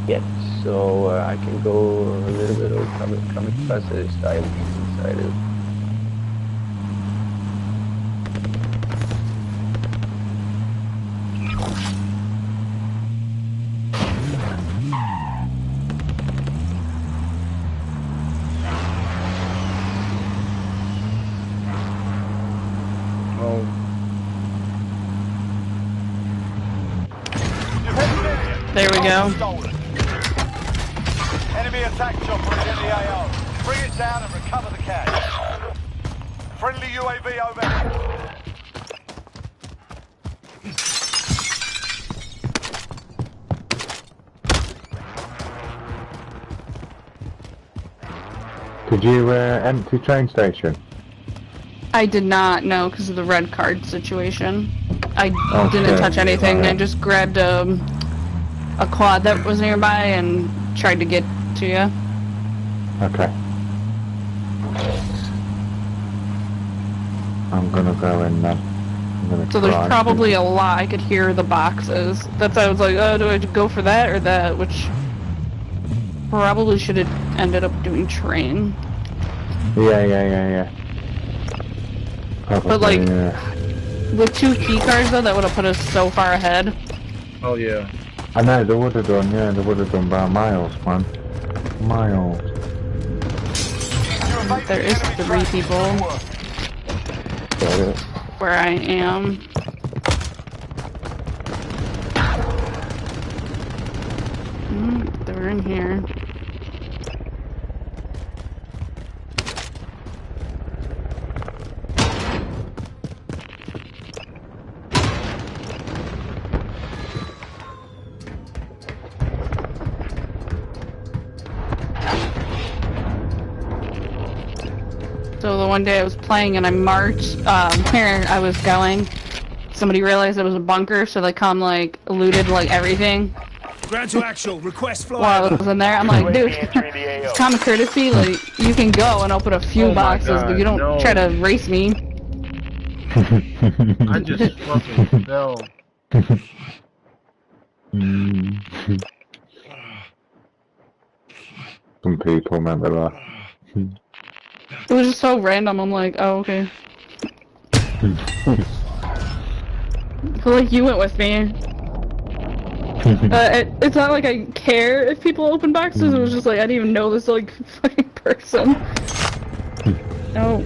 yes, so I can go a little bit of coming faster style inside it. There we go. Enemy attack chopper is in the AO. Bring it down and recover the cash. Friendly UAV overhead. Did you empty train station? I did not know because of the red card situation. I didn't Okay. touch anything. I Alright. just grabbed a quad that was nearby and tried to get to you. Okay. I'm gonna go in then. I'm gonna So there's try probably a lot. I could hear the boxes. That's why I was like, oh, do I go for that or that? Which probably should have ended up doing train. Yeah. Probably, But like, yeah. with 2 key cards though, that would have put us so far ahead. Oh yeah. I know, they would have done, yeah, they would have done by miles, man. Miles. There is 3 people Got it. where I am. They're in here. So the one day I was playing and I marked where I was going. Somebody realized it was a bunker, so they come like looted like everything. Ground to actual. Request While I flyover. was in there, I'm like, dude, it's common courtesy. Like you can go and open a few boxes, God, but you don't no. try to race me. I just fucking fell. Some people remember that. It was just so random. I'm like, oh okay. I feel like you went with me. It's not like I care if people open boxes. It was just like I didn't even know this like fucking person. Oh.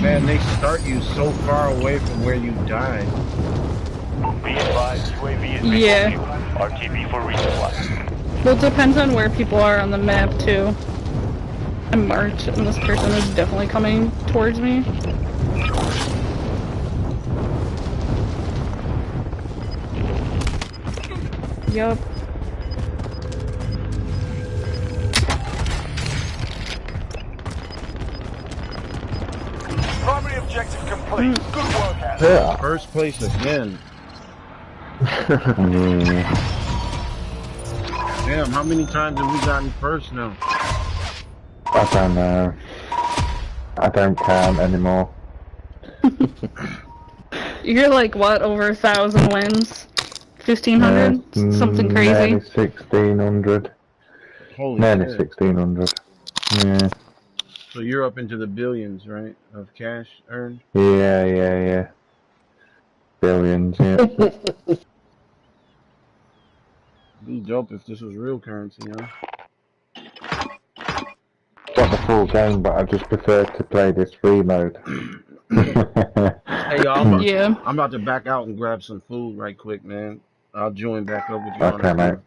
Man, they start you so far away from where you died. Be advised, UAV is being Yeah. reviewed. RTB for resupply. Well, it depends on where people are on the map too. I'm marked, and this person is definitely coming towards me. Yup. Primary objective complete. Good work, Adam. Yeah. First place again. Damn, how many times have we gotten first now? I don't know. I don't count anymore. You're like, what, over 1,000 wins? 1,500? Something crazy? Nearly 1,600. Holy Nearly shit. 1,600. Yeah. So you're up into the billions, right? Of cash earned? Yeah. Billions, yeah. It'd be dope if this was real currency, huh? Got the full game, but I just prefer to play this free mode. Hey, y'all, Yeah. I'm about to back out and grab some food right quick, man. I'll join back up with you on Okay, that. mate.